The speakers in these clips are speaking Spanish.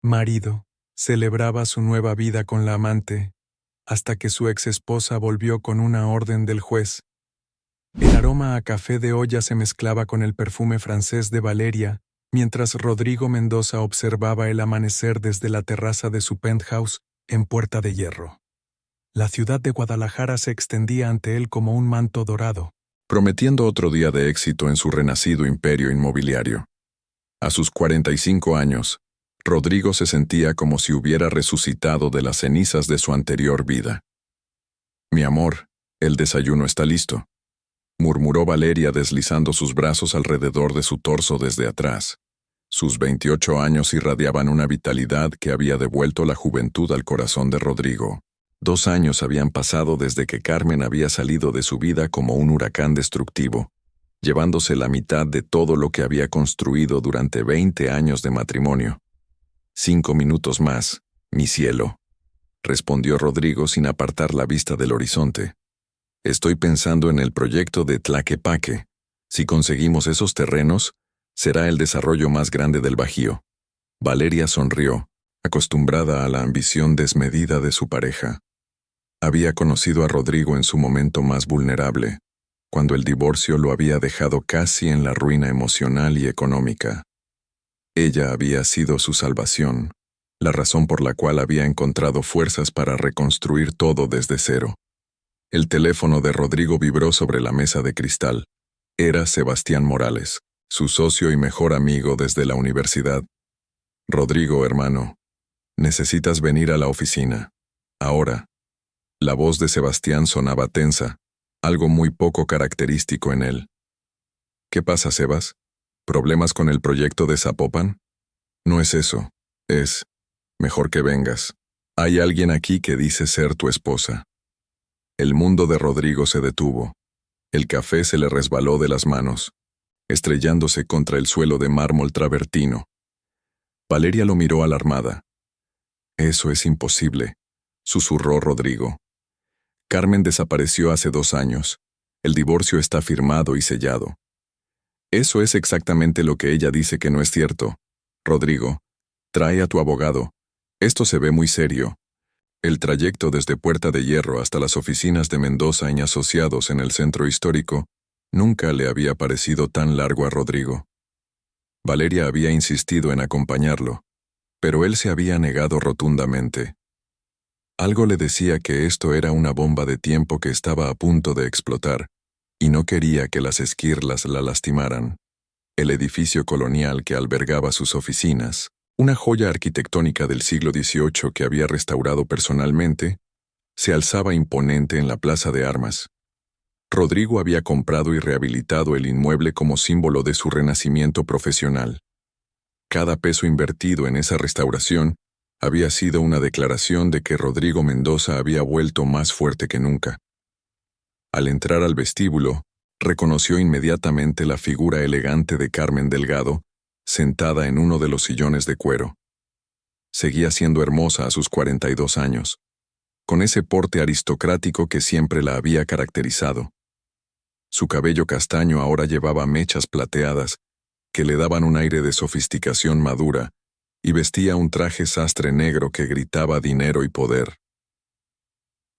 marido, celebraba su nueva vida con la amante, hasta que su ex esposa volvió con una orden del juez. El aroma a café de olla se mezclaba con el perfume francés de Valeria, mientras Rodrigo Mendoza observaba el amanecer desde la terraza de su penthouse en Puerta de Hierro. La ciudad de Guadalajara se extendía ante él como un manto dorado, prometiendo otro día de éxito en su renacido imperio inmobiliario. A sus 45 años, Rodrigo se sentía como si hubiera resucitado de las cenizas de su anterior vida. «Mi amor, el desayuno está listo», murmuró Valeria deslizando sus brazos alrededor de su torso desde atrás. Sus 28 años irradiaban una vitalidad que había devuelto la juventud al corazón de Rodrigo. 2 años habían pasado desde que Carmen había salido de su vida como un huracán destructivo, llevándose la mitad de todo lo que había construido durante 20 años de matrimonio. 5 minutos más, mi cielo, respondió Rodrigo sin apartar la vista del horizonte. Estoy pensando en el proyecto de Tlaquepaque. Si conseguimos esos terrenos, será el desarrollo más grande del Bajío. Valeria sonrió, acostumbrada a la ambición desmedida de su pareja. Había conocido a Rodrigo en su momento más vulnerable, cuando el divorcio lo había dejado casi en la ruina emocional y económica. Ella había sido su salvación, la razón por la cual había encontrado fuerzas para reconstruir todo desde cero. El teléfono de Rodrigo vibró sobre la mesa de cristal. Era Sebastián Morales, su socio y mejor amigo desde la universidad. «Rodrigo, hermano, necesitas venir a la oficina. Ahora». La voz de Sebastián sonaba tensa, algo muy poco característico en él. «¿Qué pasa, Sebas? ¿Problemas con el proyecto de Zapopan?» «No es eso. Es... mejor que vengas. Hay alguien aquí que dice ser tu esposa». El mundo de Rodrigo se detuvo. El café se le resbaló de las manos, estrellándose contra el suelo de mármol travertino. Valeria lo miró alarmada. «Eso es imposible», susurró Rodrigo. «Carmen desapareció hace 2 años. El divorcio está firmado y sellado». «Eso es exactamente lo que ella dice que no es cierto. Rodrigo, trae a tu abogado. Esto se ve muy serio». El trayecto desde Puerta de Hierro hasta las oficinas de Mendoza y Asociados en el centro histórico nunca le había parecido tan largo a Rodrigo. Valeria había insistido en acompañarlo, pero él se había negado rotundamente. Algo le decía que esto era una bomba de tiempo que estaba a punto de explotar, y no quería que las esquirlas la lastimaran. El edificio colonial que albergaba sus oficinas, una joya arquitectónica del siglo XVIII que había restaurado personalmente, se alzaba imponente en la Plaza de Armas. Rodrigo había comprado y rehabilitado el inmueble como símbolo de su renacimiento profesional. Cada peso invertido en esa restauración había sido una declaración de que Rodrigo Mendoza había vuelto más fuerte que nunca. Al entrar al vestíbulo, reconoció inmediatamente la figura elegante de Carmen Delgado, sentada en uno de los sillones de cuero. Seguía siendo hermosa a sus 42 años, con ese porte aristocrático que siempre la había caracterizado. Su cabello castaño ahora llevaba mechas plateadas que le daban un aire de sofisticación madura, y vestía un traje sastre negro que gritaba dinero y poder.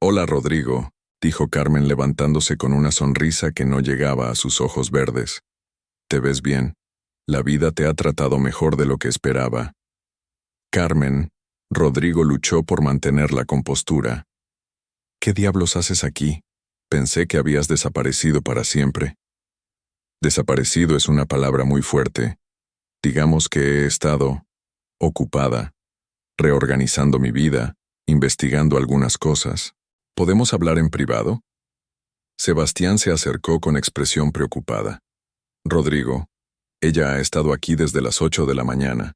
«Hola, Rodrigo», dijo Carmen levantándose con una sonrisa que no llegaba a sus ojos verdes. «Te ves bien. La vida te ha tratado mejor de lo que esperaba». «Carmen», Rodrigo luchó por mantener la compostura. «¿Qué diablos haces aquí? Pensé que habías desaparecido para siempre». «Desaparecido es una palabra muy fuerte. Digamos que he estado ocupada, reorganizando mi vida, investigando algunas cosas. ¿Podemos hablar en privado?» Sebastián se acercó con expresión preocupada. «Rodrigo, ella ha estado aquí desde las 8 de la mañana.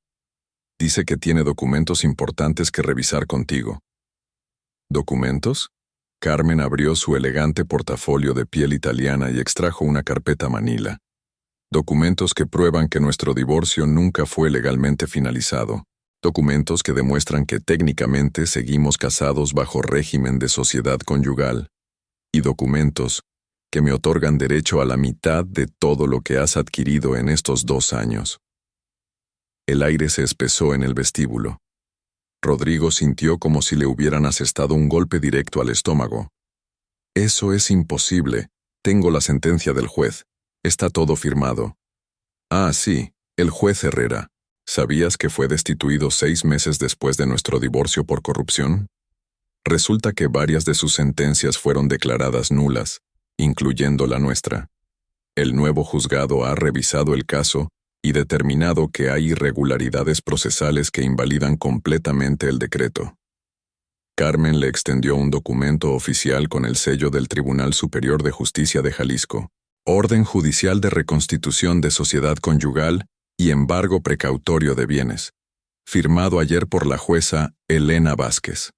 Dice que tiene documentos importantes que revisar contigo». «¿Documentos?» Carmen abrió su elegante portafolio de piel italiana y extrajo una carpeta manila. «Documentos que prueban que nuestro divorcio nunca fue legalmente finalizado. Documentos que demuestran que técnicamente seguimos casados bajo régimen de sociedad conyugal. Y documentos que me otorgan derecho a la mitad de todo lo que has adquirido en estos 2 años». El aire se espesó en el vestíbulo. Rodrigo sintió como si le hubieran asestado un golpe directo al estómago. Eso es imposible. Tengo la sentencia del juez. Está todo firmado. Ah, sí, el juez Herrera. ¿Sabías que fue destituido 6 meses después de nuestro divorcio por corrupción? Resulta que varias de sus sentencias fueron declaradas nulas, incluyendo la nuestra. El nuevo juzgado ha revisado el caso y determinado que hay irregularidades procesales que invalidan completamente el decreto. Carmen le extendió un documento oficial con el sello del Tribunal Superior de Justicia de Jalisco, Orden Judicial de Reconstitución de Sociedad Conyugal y Embargo Precautorio de Bienes, firmado ayer por la jueza Elena Vázquez.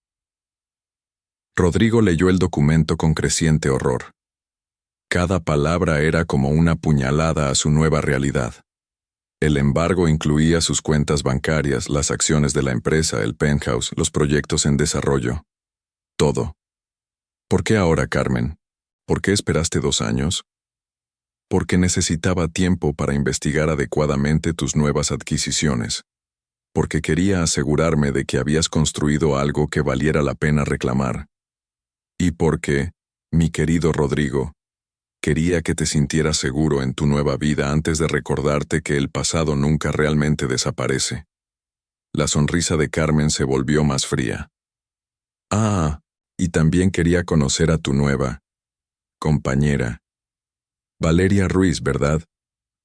Rodrigo leyó el documento con creciente horror. Cada palabra era como una puñalada a su nueva realidad. El embargo incluía sus cuentas bancarias, las acciones de la empresa, el penthouse, los proyectos en desarrollo. Todo. ¿Por qué ahora, Carmen? ¿Por qué esperaste 2 años? Porque necesitaba tiempo para investigar adecuadamente tus nuevas adquisiciones. Porque quería asegurarme de que habías construido algo que valiera la pena reclamar. Y porque, mi querido Rodrigo, quería que te sintieras seguro en tu nueva vida antes de recordarte que el pasado nunca realmente desaparece. La sonrisa de Carmen se volvió más fría. Ah, y también quería conocer a tu nueva compañera. Valeria Ruiz, ¿verdad?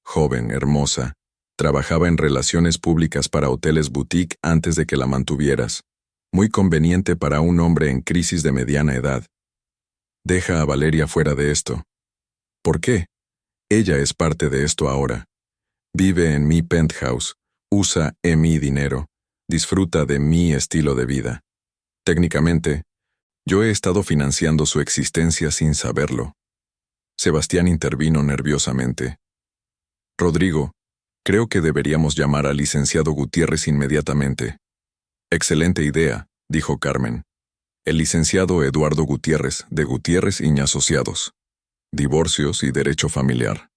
Joven, hermosa, trabajaba en relaciones públicas para hoteles boutique antes de que la mantuvieras. Muy conveniente para un hombre en crisis de mediana edad. Deja a Valeria fuera de esto. ¿Por qué? Ella es parte de esto ahora. Vive en mi penthouse, usa mi dinero, disfruta de mi estilo de vida. Técnicamente, yo he estado financiando su existencia sin saberlo. Sebastián intervino nerviosamente. Rodrigo, creo que deberíamos llamar al licenciado Gutiérrez inmediatamente. Excelente idea, dijo Carmen. El licenciado Eduardo Gutiérrez, de Gutiérrez y Asociados. Divorcios y derecho familiar.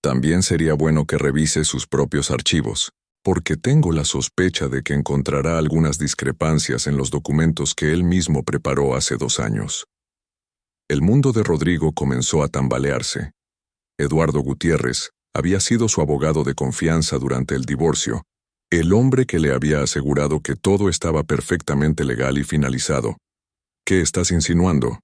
También sería bueno que revise sus propios archivos, porque tengo la sospecha de que encontrará algunas discrepancias en los documentos que él mismo preparó hace 2 años. El mundo de Rodrigo comenzó a tambalearse. Eduardo Gutiérrez había sido su abogado de confianza durante el divorcio, el hombre que le había asegurado que todo estaba perfectamente legal y finalizado. ¿Qué estás insinuando?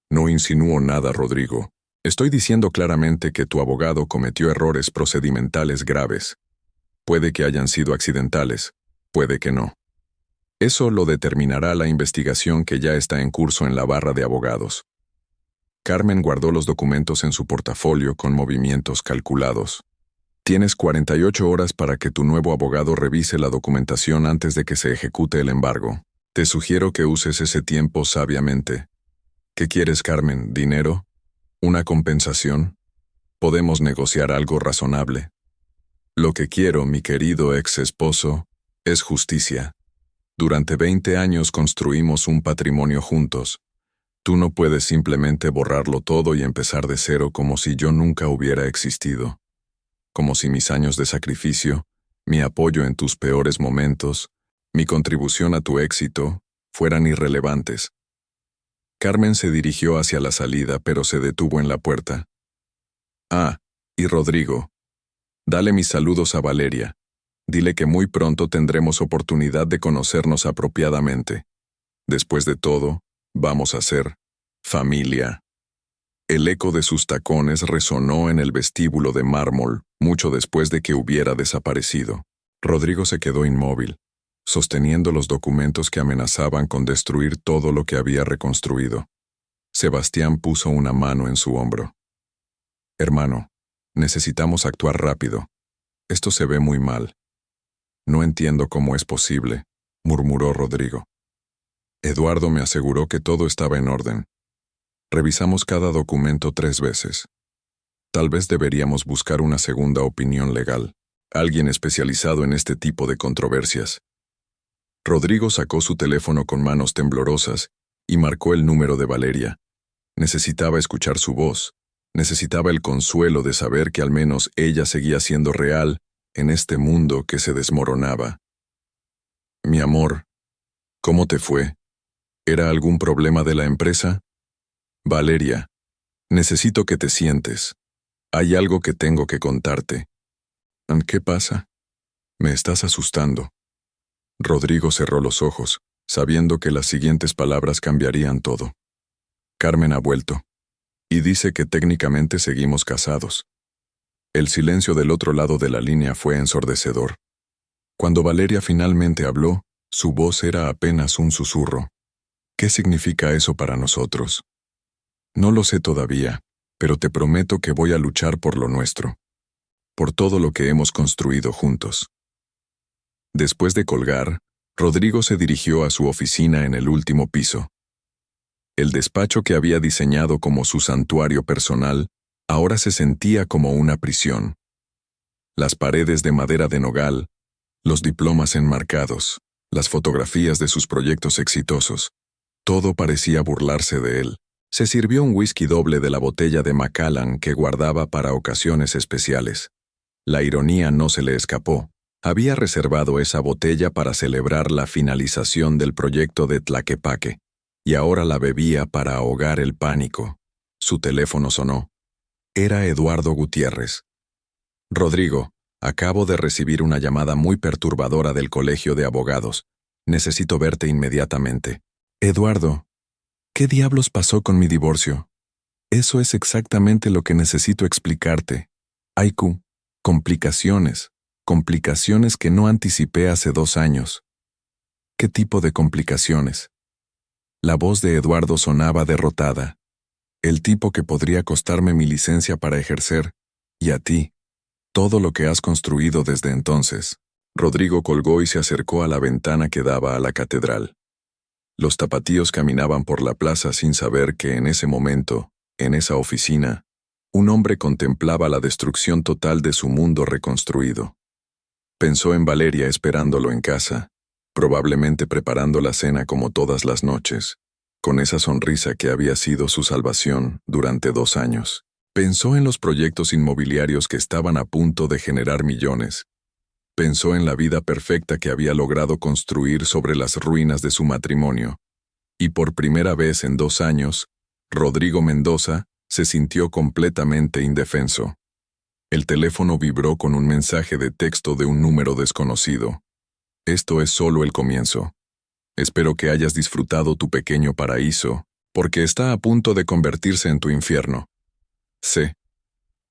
No insinúo nada, Rodrigo. Estoy diciendo claramente que tu abogado cometió errores procedimentales graves. Puede que hayan sido accidentales, puede que no. Eso lo determinará la investigación que ya está en curso en la barra de abogados. Carmen guardó los documentos en su portafolio con movimientos calculados. Tienes 48 horas para que tu nuevo abogado revise la documentación antes de que se ejecute el embargo. Te sugiero que uses ese tiempo sabiamente. ¿Qué quieres, Carmen? ¿Dinero? ¿Una compensación? Podemos negociar algo razonable. Lo que quiero, mi querido ex esposo, es justicia. Durante 20 años construimos un patrimonio juntos. Tú no puedes simplemente borrarlo todo y empezar de cero como si yo nunca hubiera existido. Como si mis años de sacrificio, mi apoyo en tus peores momentos, mi contribución a tu éxito, fueran irrelevantes. Carmen se dirigió hacia la salida, pero se detuvo en la puerta. Ah, y Rodrigo. Dale mis saludos a Valeria. Dile que muy pronto tendremos oportunidad de conocernos apropiadamente. Después de todo, vamos a ser familia. El eco de sus tacones resonó en el vestíbulo de mármol, mucho después de que hubiera desaparecido. Rodrigo se quedó inmóvil, sosteniendo los documentos que amenazaban con destruir todo lo que había reconstruido. Sebastián puso una mano en su hombro. Hermano, necesitamos actuar rápido. Esto se ve muy mal. No entiendo cómo es posible, murmuró Rodrigo. Eduardo me aseguró que todo estaba en orden. Revisamos cada documento 3 veces. Tal vez deberíamos buscar una segunda opinión legal, alguien especializado en este tipo de controversias. Rodrigo sacó su teléfono con manos temblorosas y marcó el número de Valeria. Necesitaba escuchar su voz, necesitaba el consuelo de saber que al menos ella seguía siendo real en este mundo que se desmoronaba. Mi amor, ¿Cómo te fue? ¿Era algún problema de la empresa? Valeria, necesito que te sientes. Hay algo que tengo que contarte. ¿Qué pasa? Me estás asustando. Rodrigo cerró los ojos, sabiendo que las siguientes palabras cambiarían todo. Carmen ha vuelto. Y dice que técnicamente seguimos casados. El silencio del otro lado de la línea fue ensordecedor. Cuando Valeria finalmente habló, su voz era apenas un susurro. ¿Qué significa eso para nosotros? No lo sé todavía, pero te prometo que voy a luchar por lo nuestro. Por todo lo que hemos construido juntos. Después de colgar, Rodrigo se dirigió a su oficina en el último piso. El despacho que había diseñado como su santuario personal, ahora se sentía como una prisión. Las paredes de madera de nogal, los diplomas enmarcados, las fotografías de sus proyectos exitosos, todo parecía burlarse de él. Se sirvió un whisky doble de la botella de Macallan que guardaba para ocasiones especiales. La ironía no se le escapó. Había reservado esa botella para celebrar la finalización del proyecto de Tlaquepaque, y ahora la bebía para ahogar el pánico. Su teléfono sonó. Era Eduardo Gutiérrez. Rodrigo, acabo de recibir una llamada muy perturbadora del colegio de abogados. Necesito verte inmediatamente. Eduardo, ¿qué diablos pasó con mi divorcio? Eso es exactamente lo que necesito explicarte. Aiku, complicaciones que no anticipé hace 2 años. ¿Qué tipo de complicaciones? La voz de Eduardo sonaba derrotada. El tipo que podría costarme mi licencia para ejercer, y a ti, todo lo que has construido desde entonces. Rodrigo colgó y se acercó a la ventana que daba a la catedral. Los tapatíos caminaban por la plaza sin saber que en ese momento, en esa oficina, un hombre contemplaba la destrucción total de su mundo reconstruido. Pensó en Valeria esperándolo en casa, probablemente preparando la cena como todas las noches, con esa sonrisa que había sido su salvación durante 2 años. Pensó en los proyectos inmobiliarios que estaban a punto de generar millones. Pensó en la vida perfecta que había logrado construir sobre las ruinas de su matrimonio. Y por primera vez en 2 años, Rodrigo Mendoza se sintió completamente indefenso. El teléfono vibró con un mensaje de texto de un número desconocido. Esto es solo el comienzo. Espero que hayas disfrutado tu pequeño paraíso, porque está a punto de convertirse en tu infierno. C.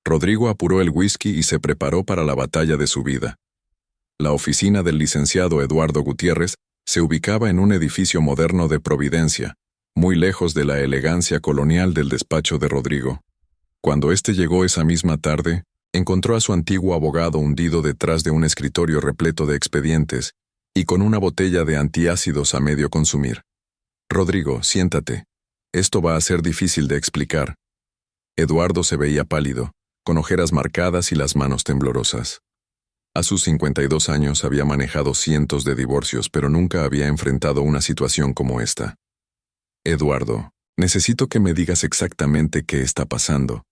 Rodrigo apuró el whisky y se preparó para la batalla de su vida. La oficina del licenciado Eduardo Gutiérrez se ubicaba en un edificio moderno de Providencia, muy lejos de la elegancia colonial del despacho de Rodrigo. Cuando éste llegó esa misma tarde, encontró a su antiguo abogado hundido detrás de un escritorio repleto de expedientes y con una botella de antiácidos a medio consumir. Rodrigo, siéntate. Esto va a ser difícil de explicar. Eduardo se veía pálido, con ojeras marcadas y las manos temblorosas. A sus 52 años había manejado cientos de divorcios, pero nunca había enfrentado una situación como esta. Eduardo, necesito que me digas exactamente qué está pasando.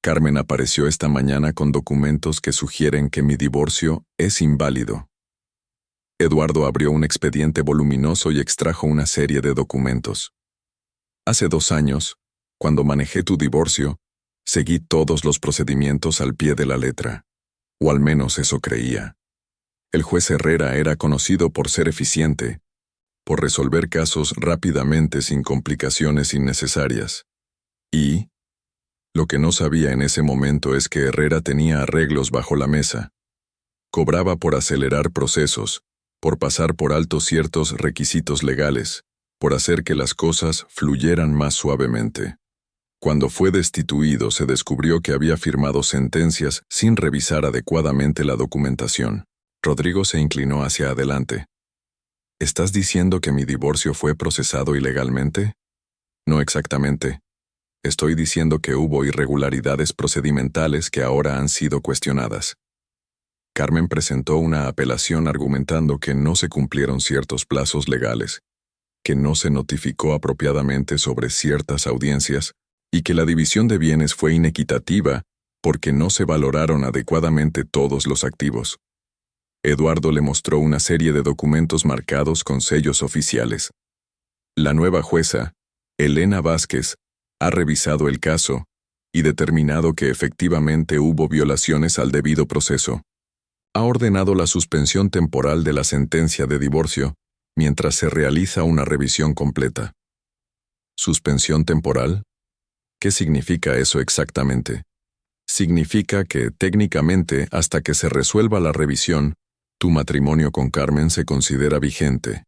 Carmen apareció esta mañana con documentos que sugieren que mi divorcio es inválido. Eduardo abrió un expediente voluminoso y extrajo una serie de documentos. Hace 2 años, cuando manejé tu divorcio, seguí todos los procedimientos al pie de la letra. O al menos eso creía. El juez Herrera era conocido por ser eficiente, por resolver casos rápidamente sin complicaciones innecesarias. Y lo que no sabía en ese momento es que Herrera tenía arreglos bajo la mesa. Cobraba por acelerar procesos, por pasar por alto ciertos requisitos legales, por hacer que las cosas fluyeran más suavemente. Cuando fue destituido se descubrió que había firmado sentencias sin revisar adecuadamente la documentación. Rodrigo se inclinó hacia adelante. ¿Estás diciendo que mi divorcio fue procesado ilegalmente? No exactamente. Estoy diciendo que hubo irregularidades procedimentales que ahora han sido cuestionadas. Carmen presentó una apelación argumentando que no se cumplieron ciertos plazos legales, que no se notificó apropiadamente sobre ciertas audiencias y que la división de bienes fue inequitativa porque no se valoraron adecuadamente todos los activos. Eduardo le mostró una serie de documentos marcados con sellos oficiales. La nueva jueza, Elena Vázquez, ha revisado el caso y determinado que efectivamente hubo violaciones al debido proceso. Ha ordenado la suspensión temporal de la sentencia de divorcio mientras se realiza una revisión completa. ¿Suspensión temporal? ¿Qué significa eso exactamente? Significa que, técnicamente, hasta que se resuelva la revisión, tu matrimonio con Carmen se considera vigente.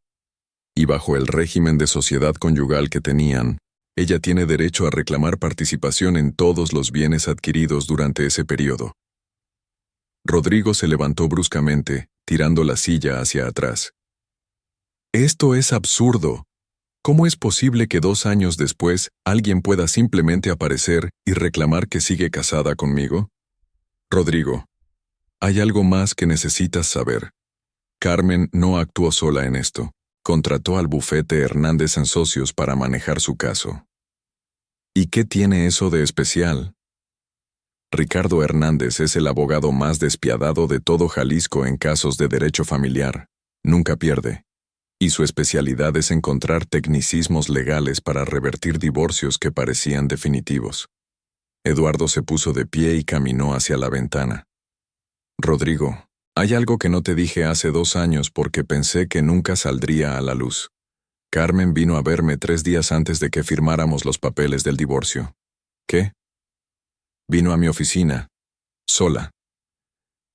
Y bajo el régimen de sociedad conyugal que tenían, ella tiene derecho a reclamar participación en todos los bienes adquiridos durante ese periodo. Rodrigo se levantó bruscamente, tirando la silla hacia atrás. Esto es absurdo. ¿Cómo es posible que 2 años después alguien pueda simplemente aparecer y reclamar que sigue casada conmigo? Rodrigo, hay algo más que necesitas saber. Carmen no actuó sola en esto. Contrató al bufete Hernández & Socios para manejar su caso. ¿Y qué tiene eso de especial? Ricardo Hernández es el abogado más despiadado de todo Jalisco en casos de derecho familiar. Nunca pierde. Y su especialidad es encontrar tecnicismos legales para revertir divorcios que parecían definitivos. Eduardo se puso de pie y caminó hacia la ventana. Rodrigo, hay algo que no te dije hace 2 años porque pensé que nunca saldría a la luz. Carmen vino a verme 3 días antes de que firmáramos los papeles del divorcio. ¿Qué? Vino a mi oficina, sola.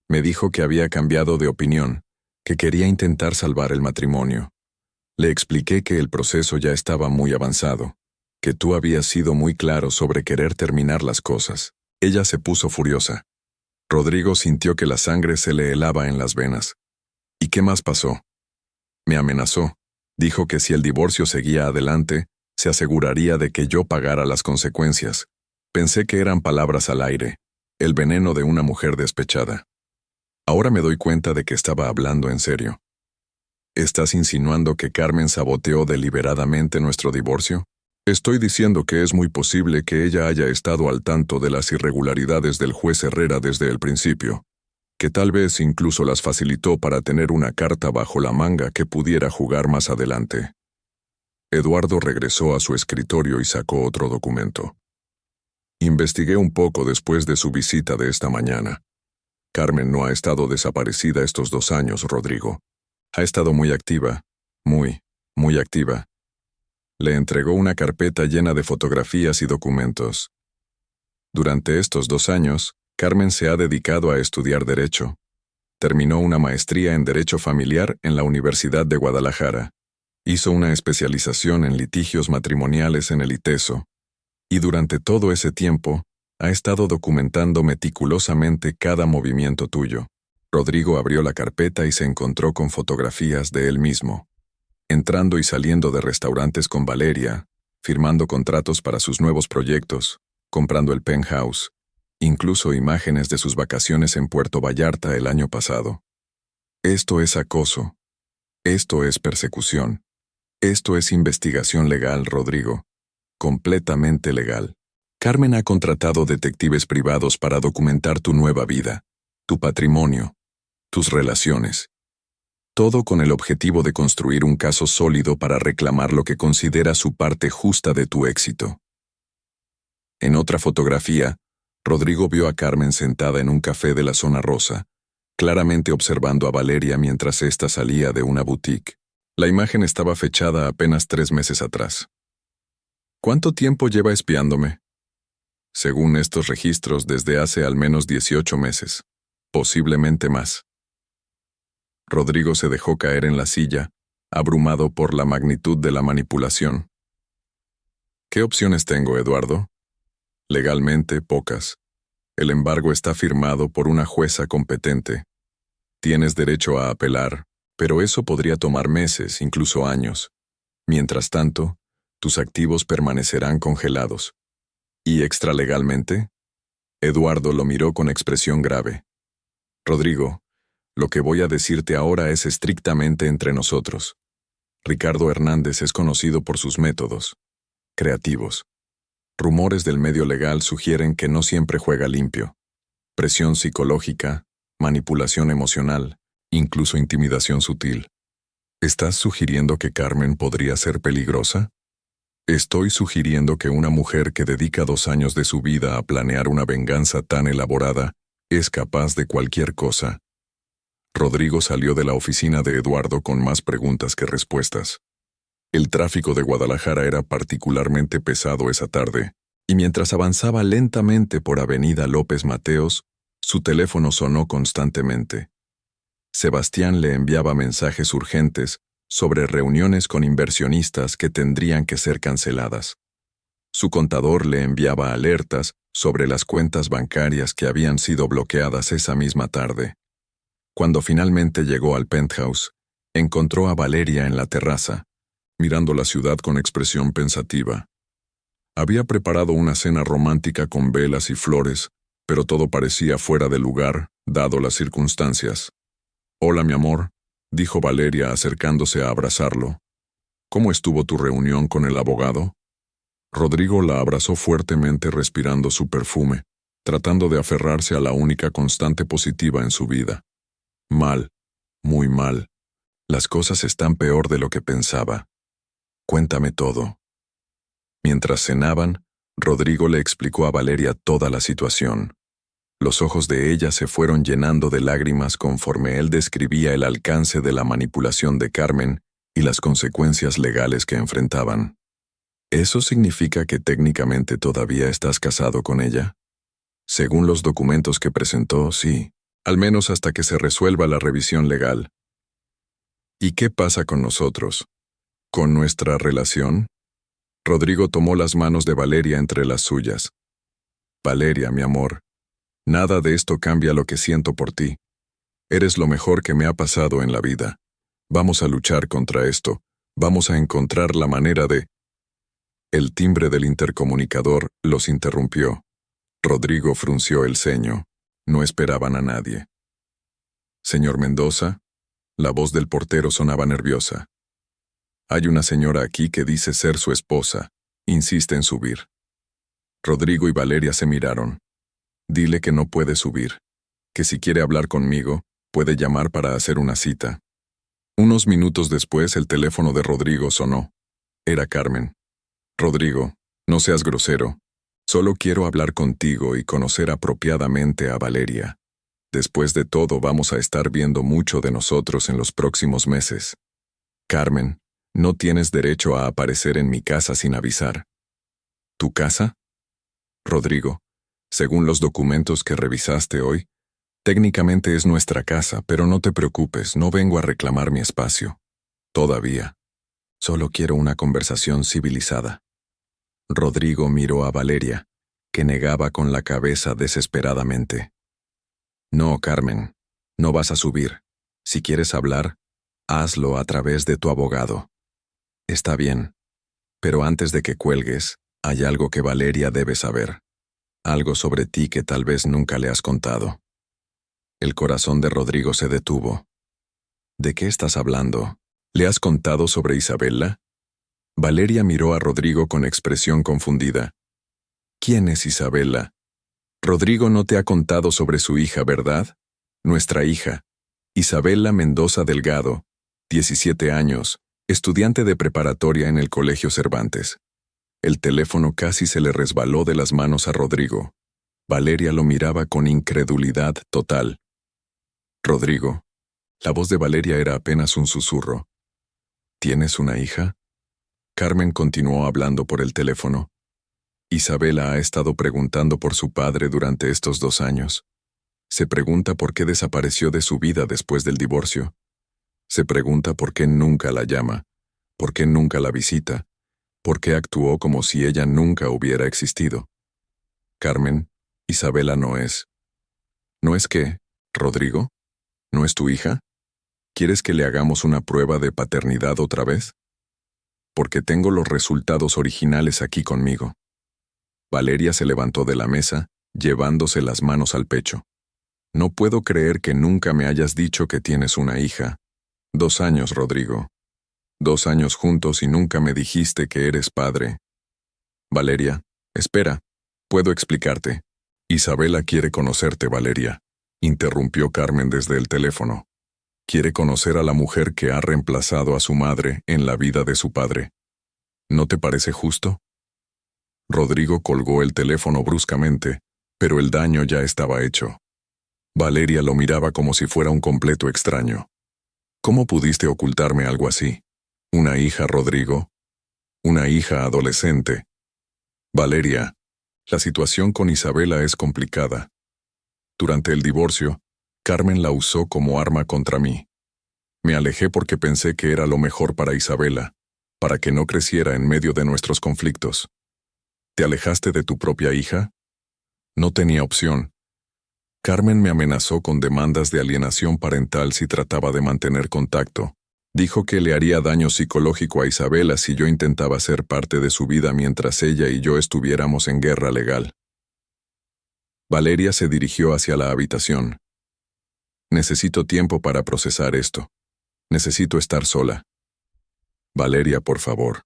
Me dijo que había cambiado de opinión, que quería intentar salvar el matrimonio. Le expliqué que el proceso ya estaba muy avanzado, que tú habías sido muy claro sobre querer terminar las cosas. Ella se puso furiosa. Rodrigo sintió que la sangre se le helaba en las venas. ¿Y qué más pasó? Me amenazó. Dijo que si el divorcio seguía adelante, se aseguraría de que yo pagara las consecuencias. Pensé que eran palabras al aire, el veneno de una mujer despechada. Ahora me doy cuenta de que estaba hablando en serio. ¿Estás insinuando que Carmen saboteó deliberadamente nuestro divorcio? Estoy diciendo que es muy posible que ella haya estado al tanto de las irregularidades del juez Herrera desde el principio, que tal vez incluso las facilitó para tener una carta bajo la manga que pudiera jugar más adelante. Eduardo regresó a su escritorio y sacó otro documento. Investigué un poco después de su visita de esta mañana. Carmen no ha estado desaparecida estos 2 años, Rodrigo. Ha estado muy activa, muy activa. Le entregó una carpeta llena de fotografías y documentos. Durante estos 2 años, Carmen se ha dedicado a estudiar Derecho. Terminó una maestría en Derecho Familiar en la Universidad de Guadalajara. Hizo una especialización en litigios matrimoniales en el ITESO. Y durante todo ese tiempo, ha estado documentando meticulosamente cada movimiento tuyo. Rodrigo abrió la carpeta y se encontró con fotografías de él mismo, entrando y saliendo de restaurantes con Valeria, firmando contratos para sus nuevos proyectos, comprando el penthouse, incluso imágenes de sus vacaciones en Puerto Vallarta el año pasado. Esto es acoso. Esto es persecución. Esto es investigación legal, Rodrigo. Completamente legal. Carmen ha contratado detectives privados para documentar tu nueva vida, tu patrimonio, tus relaciones. Todo con el objetivo de construir un caso sólido para reclamar lo que considera su parte justa de tu éxito. En otra fotografía, Rodrigo vio a Carmen sentada en un café de la zona rosa, claramente observando a Valeria mientras ésta salía de una boutique. La imagen estaba fechada apenas 3 meses atrás. ¿Cuánto tiempo lleva espiándome? Según estos registros, desde hace al menos 18 meses, posiblemente más. Rodrigo se dejó caer en la silla, abrumado por la magnitud de la manipulación. ¿Qué opciones tengo, Eduardo? Legalmente, pocas. El embargo está firmado por una jueza competente. Tienes derecho a apelar, pero eso podría tomar meses, incluso años. Mientras tanto, tus activos permanecerán congelados. ¿Y extralegalmente? Eduardo lo miró con expresión grave. Rodrigo, lo que voy a decirte ahora es estrictamente entre nosotros. Ricardo Hernández es conocido por sus métodos creativos. Rumores del medio legal sugieren que no siempre juega limpio. Presión psicológica, manipulación emocional, incluso intimidación sutil. ¿Estás sugiriendo que Carmen podría ser peligrosa? Estoy sugiriendo que una mujer que dedica 2 años de su vida a planear una venganza tan elaborada es capaz de cualquier cosa. Rodrigo salió de la oficina de Eduardo con más preguntas que respuestas. El tráfico de Guadalajara era particularmente pesado esa tarde, y mientras avanzaba lentamente por Avenida López Mateos, su teléfono sonó constantemente. Sebastián le enviaba mensajes urgentes sobre reuniones con inversionistas que tendrían que ser canceladas. Su contador le enviaba alertas sobre las cuentas bancarias que habían sido bloqueadas esa misma tarde. Cuando finalmente llegó al penthouse, encontró a Valeria en la terraza, mirando la ciudad con expresión pensativa. Había preparado una cena romántica con velas y flores, pero todo parecía fuera de lugar, dado las circunstancias. «Hola, mi amor», dijo Valeria acercándose a abrazarlo. «¿Cómo estuvo tu reunión con el abogado?» Rodrigo la abrazó fuertemente respirando su perfume, tratando de aferrarse a la única constante positiva en su vida. «Mal, muy mal. Las cosas están peor de lo que pensaba. Cuéntame todo». Mientras cenaban, Rodrigo le explicó a Valeria toda la situación. Los ojos de ella se fueron llenando de lágrimas conforme él describía el alcance de la manipulación de Carmen y las consecuencias legales que enfrentaban. ¿Eso significa que técnicamente todavía estás casado con ella? Según los documentos que presentó, sí, al menos hasta que se resuelva la revisión legal. ¿Y qué pasa con nosotros? ¿Con nuestra relación? Rodrigo tomó las manos de Valeria entre las suyas. Valeria, mi amor, nada de esto cambia lo que siento por ti. Eres lo mejor que me ha pasado en la vida. Vamos a luchar contra esto. Vamos a encontrar la manera de... El timbre del intercomunicador los interrumpió. Rodrigo frunció el ceño. No esperaban a nadie. «Señor Mendoza», la voz del portero sonaba nerviosa. «Hay una señora aquí que dice ser su esposa. Insiste en subir». Rodrigo y Valeria se miraron. «Dile que no puede subir. Que si quiere hablar conmigo, puede llamar para hacer una cita». Unos minutos después el teléfono de Rodrigo sonó. Era Carmen. «Rodrigo, no seas grosero. Solo quiero hablar contigo y conocer apropiadamente a Valeria. Después de todo, vamos a estar viendo mucho de nosotros en los próximos meses. Carmen, no tienes derecho a aparecer en mi casa sin avisar». «¿Tu casa?» «Rodrigo, según los documentos que revisaste hoy, técnicamente es nuestra casa, pero no te preocupes, no vengo a reclamar mi espacio. Todavía. Solo quiero una conversación civilizada». Rodrigo miró a Valeria, que negaba con la cabeza desesperadamente. «No, Carmen, no vas a subir. Si quieres hablar, hazlo a través de tu abogado». «Está bien, pero antes de que cuelgues, hay algo que Valeria debe saber. Algo sobre ti que tal vez nunca le has contado». El corazón de Rodrigo se detuvo. «¿De qué estás hablando? ¿Le has contado sobre Isabela?» Valeria miró a Rodrigo con expresión confundida. «¿Quién es Isabela?» «Rodrigo no te ha contado sobre su hija, ¿verdad? Nuestra hija, Isabela Mendoza Delgado, 17 años, estudiante de preparatoria en el Colegio Cervantes». El teléfono casi se le resbaló de las manos a Rodrigo. Valeria lo miraba con incredulidad total. «Rodrigo». La voz de Valeria era apenas un susurro. «¿Tienes una hija?» Carmen continuó hablando por el teléfono. «Isabela ha estado preguntando por su padre durante estos 2 años. Se pregunta por qué desapareció de su vida después del divorcio. Se pregunta por qué nunca la llama, por qué nunca la visita, por qué actuó como si ella nunca hubiera existido. Carmen, Isabela no es. ¿No es qué, Rodrigo? ¿No es tu hija? ¿Quieres que le hagamos una prueba de paternidad otra vez? Porque tengo los resultados originales aquí conmigo». Valeria se levantó de la mesa, llevándose las manos al pecho. «No puedo creer que nunca me hayas dicho que tienes una hija. 2 años, Rodrigo. 2 años juntos y nunca me dijiste que eres padre». «Valeria, espera, puedo explicarte. Isabela quiere conocerte, Valeria», interrumpió Carmen desde el teléfono. Quiere conocer a la mujer que ha reemplazado a su madre en la vida de su padre. ¿No te parece justo? Rodrigo colgó el teléfono bruscamente, pero el daño ya estaba hecho. Valeria lo miraba como si fuera un completo extraño. ¿Cómo pudiste ocultarme algo así? ¿Una hija, Rodrigo? ¿Una hija adolescente? Valeria, la situación con Isabela es complicada. Durante el divorcio, Carmen la usó como arma contra mí. Me alejé porque pensé que era lo mejor para Isabela, para que no creciera en medio de nuestros conflictos. ¿Te alejaste de tu propia hija? No tenía opción. Carmen me amenazó con demandas de alienación parental si trataba de mantener contacto. Dijo que le haría daño psicológico a Isabela si yo intentaba ser parte de su vida mientras ella y yo estuviéramos en guerra legal. Valeria se dirigió hacia la habitación. Necesito tiempo para procesar esto. Necesito estar sola. Valeria, por favor.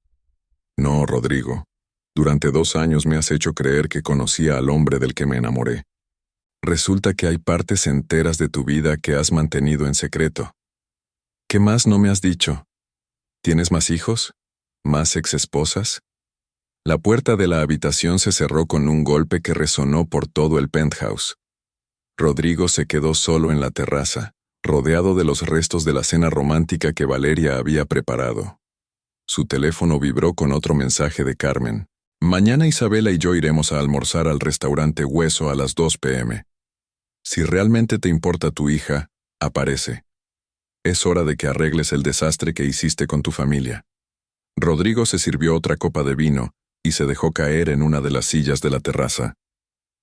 No, Rodrigo. Durante 2 años me has hecho creer que conocía al hombre del que me enamoré. Resulta que hay partes enteras de tu vida que has mantenido en secreto. ¿Qué más no me has dicho? ¿Tienes más hijos? ¿Más exesposas? La puerta de la habitación se cerró con un golpe que resonó por todo el penthouse. Rodrigo se quedó solo en la terraza, rodeado de los restos de la cena romántica que Valeria había preparado. Su teléfono vibró con otro mensaje de Carmen. Mañana Isabela y yo iremos a almorzar al restaurante Hueso a las 2 p.m. Si realmente te importa tu hija, aparece. Es hora de que arregles el desastre que hiciste con tu familia. Rodrigo se sirvió otra copa de vino y se dejó caer en una de las sillas de la terraza.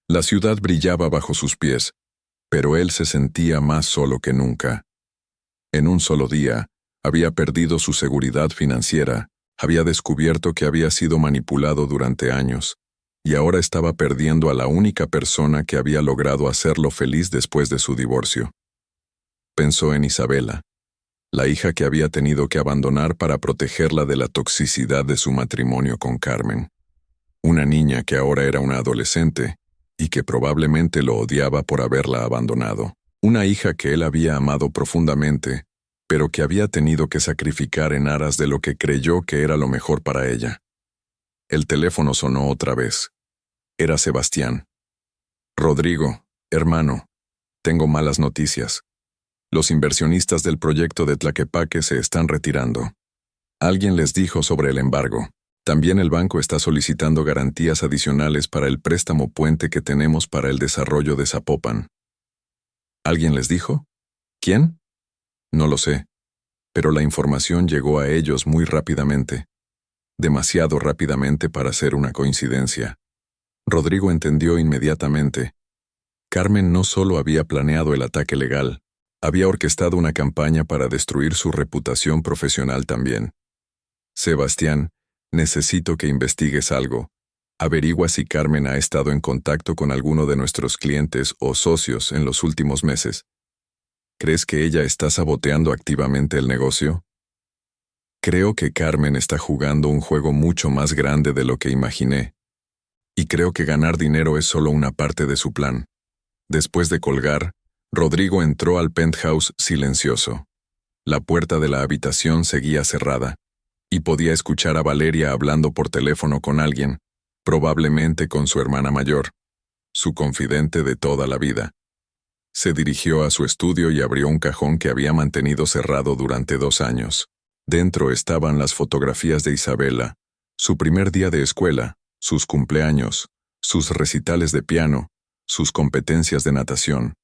La ciudad brillaba bajo sus pies, pero él se sentía más solo que nunca. En un solo día, había perdido su seguridad financiera, había descubierto que había sido manipulado durante años, y ahora estaba perdiendo a la única persona que había logrado hacerlo feliz después de su divorcio. Pensó en Isabela, la hija que había tenido que abandonar para protegerla de la toxicidad de su matrimonio con Carmen. Una niña que ahora era una adolescente, y que probablemente lo odiaba por haberla abandonado. Una hija que él había amado profundamente, pero que había tenido que sacrificar en aras de lo que creyó que era lo mejor para ella. El teléfono sonó otra vez. Era Sebastián. Rodrigo, hermano, tengo malas noticias. Los inversionistas del proyecto de Tlaquepaque se están retirando. Alguien les dijo sobre el embargo. También el banco está solicitando garantías adicionales para el préstamo puente que tenemos para el desarrollo de Zapopan. ¿Alguien les dijo? ¿Quién? No lo sé, pero la información llegó a ellos muy rápidamente. Demasiado rápidamente para ser una coincidencia. Rodrigo entendió inmediatamente. Carmen no solo había planeado el ataque legal, había orquestado una campaña para destruir su reputación profesional también. Sebastián, necesito que investigues algo. Averigua si Carmen ha estado en contacto con alguno de nuestros clientes o socios en los últimos meses. ¿Crees que ella está saboteando activamente el negocio? Creo que Carmen está jugando un juego mucho más grande de lo que imaginé. Y creo que ganar dinero es solo una parte de su plan. Después de colgar, Rodrigo entró al penthouse silencioso. La puerta de la habitación seguía cerrada, y podía escuchar a Valeria hablando por teléfono con alguien, probablemente con su hermana mayor, su confidente de toda la vida. Se dirigió a su estudio y abrió un cajón que había mantenido cerrado durante 2 años. Dentro estaban las fotografías de Isabela, su primer día de escuela, sus cumpleaños, sus recitales de piano, sus competencias de natación.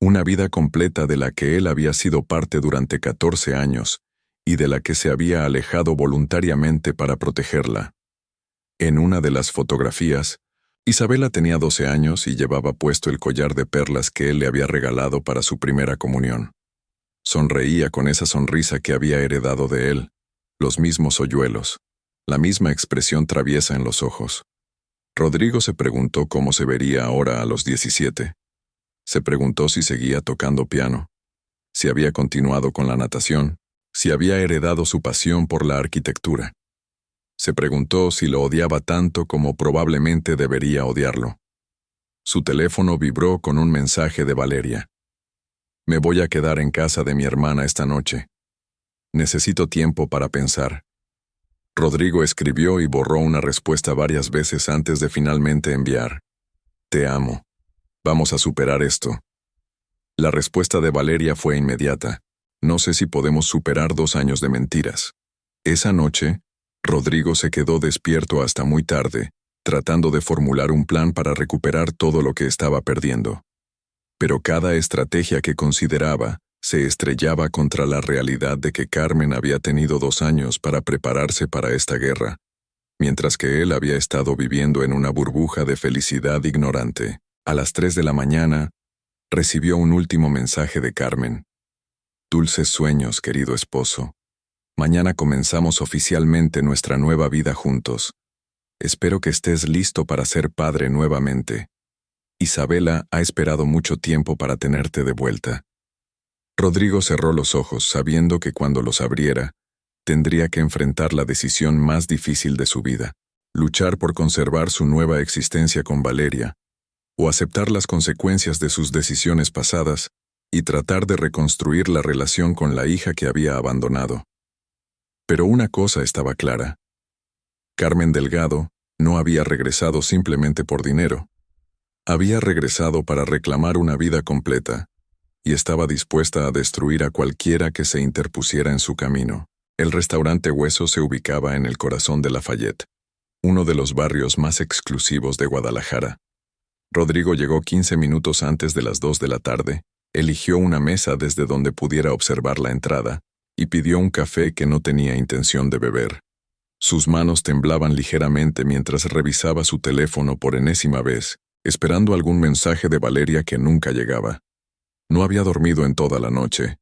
Una vida completa de la que él había sido parte durante 14 años y de la que se había alejado voluntariamente para protegerla. En una de las fotografías, Isabela tenía 12 años y llevaba puesto el collar de perlas que él le había regalado para su primera comunión. Sonreía con esa sonrisa que había heredado de él, los mismos hoyuelos, la misma expresión traviesa en los ojos. Rodrigo se preguntó cómo se vería ahora a los 17. Se preguntó si seguía tocando piano, si había continuado con la natación, si había heredado su pasión por la arquitectura. Se preguntó si lo odiaba tanto como probablemente debería odiarlo. Su teléfono vibró con un mensaje de Valeria. Me voy a quedar en casa de mi hermana esta noche. Necesito tiempo para pensar. Rodrigo escribió y borró una respuesta varias veces antes de finalmente enviar. Te amo. Vamos a superar esto. La respuesta de Valeria fue inmediata. No sé si podemos superar 2 años de mentiras. Esa noche, Rodrigo se quedó despierto hasta muy tarde, tratando de formular un plan para recuperar todo lo que estaba perdiendo. Pero cada estrategia que consideraba se estrellaba contra la realidad de que Carmen había tenido 2 años para prepararse para esta guerra, mientras que él había estado viviendo en una burbuja de felicidad ignorante. A las 3 de la mañana, recibió un último mensaje de Carmen. Dulces sueños, querido esposo. Mañana comenzamos oficialmente nuestra nueva vida juntos. Espero que estés listo para ser padre nuevamente. Isabela ha esperado mucho tiempo para tenerte de vuelta. Rodrigo cerró los ojos sabiendo que cuando los abriera, tendría que enfrentar la decisión más difícil de su vida, luchar por conservar su nueva existencia con Valeria, o aceptar las consecuencias de sus decisiones pasadas y tratar de reconstruir la relación con la hija que había abandonado. Pero una cosa estaba clara. Carmen Delgado no había regresado simplemente por dinero. Había regresado para reclamar una vida completa, y estaba dispuesta a destruir a cualquiera que se interpusiera en su camino. El restaurante Hueso se ubicaba en el corazón de Lafayette, uno de los barrios más exclusivos de Guadalajara. Rodrigo llegó 15 minutos antes de las 2 de la tarde, eligió una mesa desde donde pudiera observar la entrada, y pidió un café que no tenía intención de beber. Sus manos temblaban ligeramente mientras revisaba su teléfono por enésima vez, esperando algún mensaje de Valeria que nunca llegaba. No había dormido en toda la noche.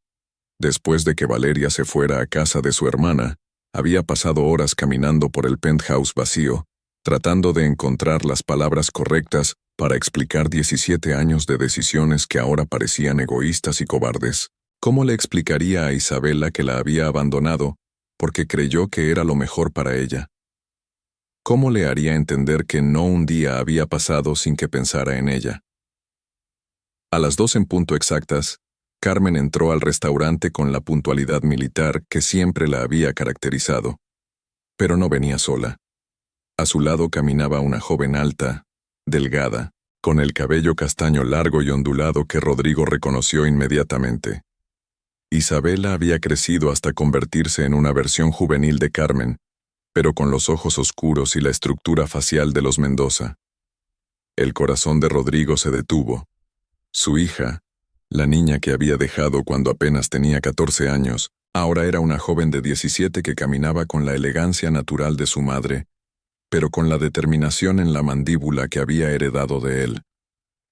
Después de que Valeria se fuera a casa de su hermana, había pasado horas caminando por el penthouse vacío, tratando de encontrar las palabras correctas para explicar 17 años de decisiones que ahora parecían egoístas y cobardes. ¿Cómo le explicaría a Isabela que la había abandonado porque creyó que era lo mejor para ella? ¿Cómo le haría entender que no un día había pasado sin que pensara en ella? A las 2 en punto exactas, Carmen entró al restaurante con la puntualidad militar que siempre la había caracterizado. Pero no venía sola. A su lado caminaba una joven alta, delgada, con el cabello castaño largo y ondulado que Rodrigo reconoció inmediatamente. Isabela había crecido hasta convertirse en una versión juvenil de Carmen, pero con los ojos oscuros y la estructura facial de los Mendoza. El corazón de Rodrigo se detuvo. Su hija, la niña que había dejado cuando apenas tenía 14 años, ahora era una joven de 17 que caminaba con la elegancia natural de su madre, pero con la determinación en la mandíbula que había heredado de él.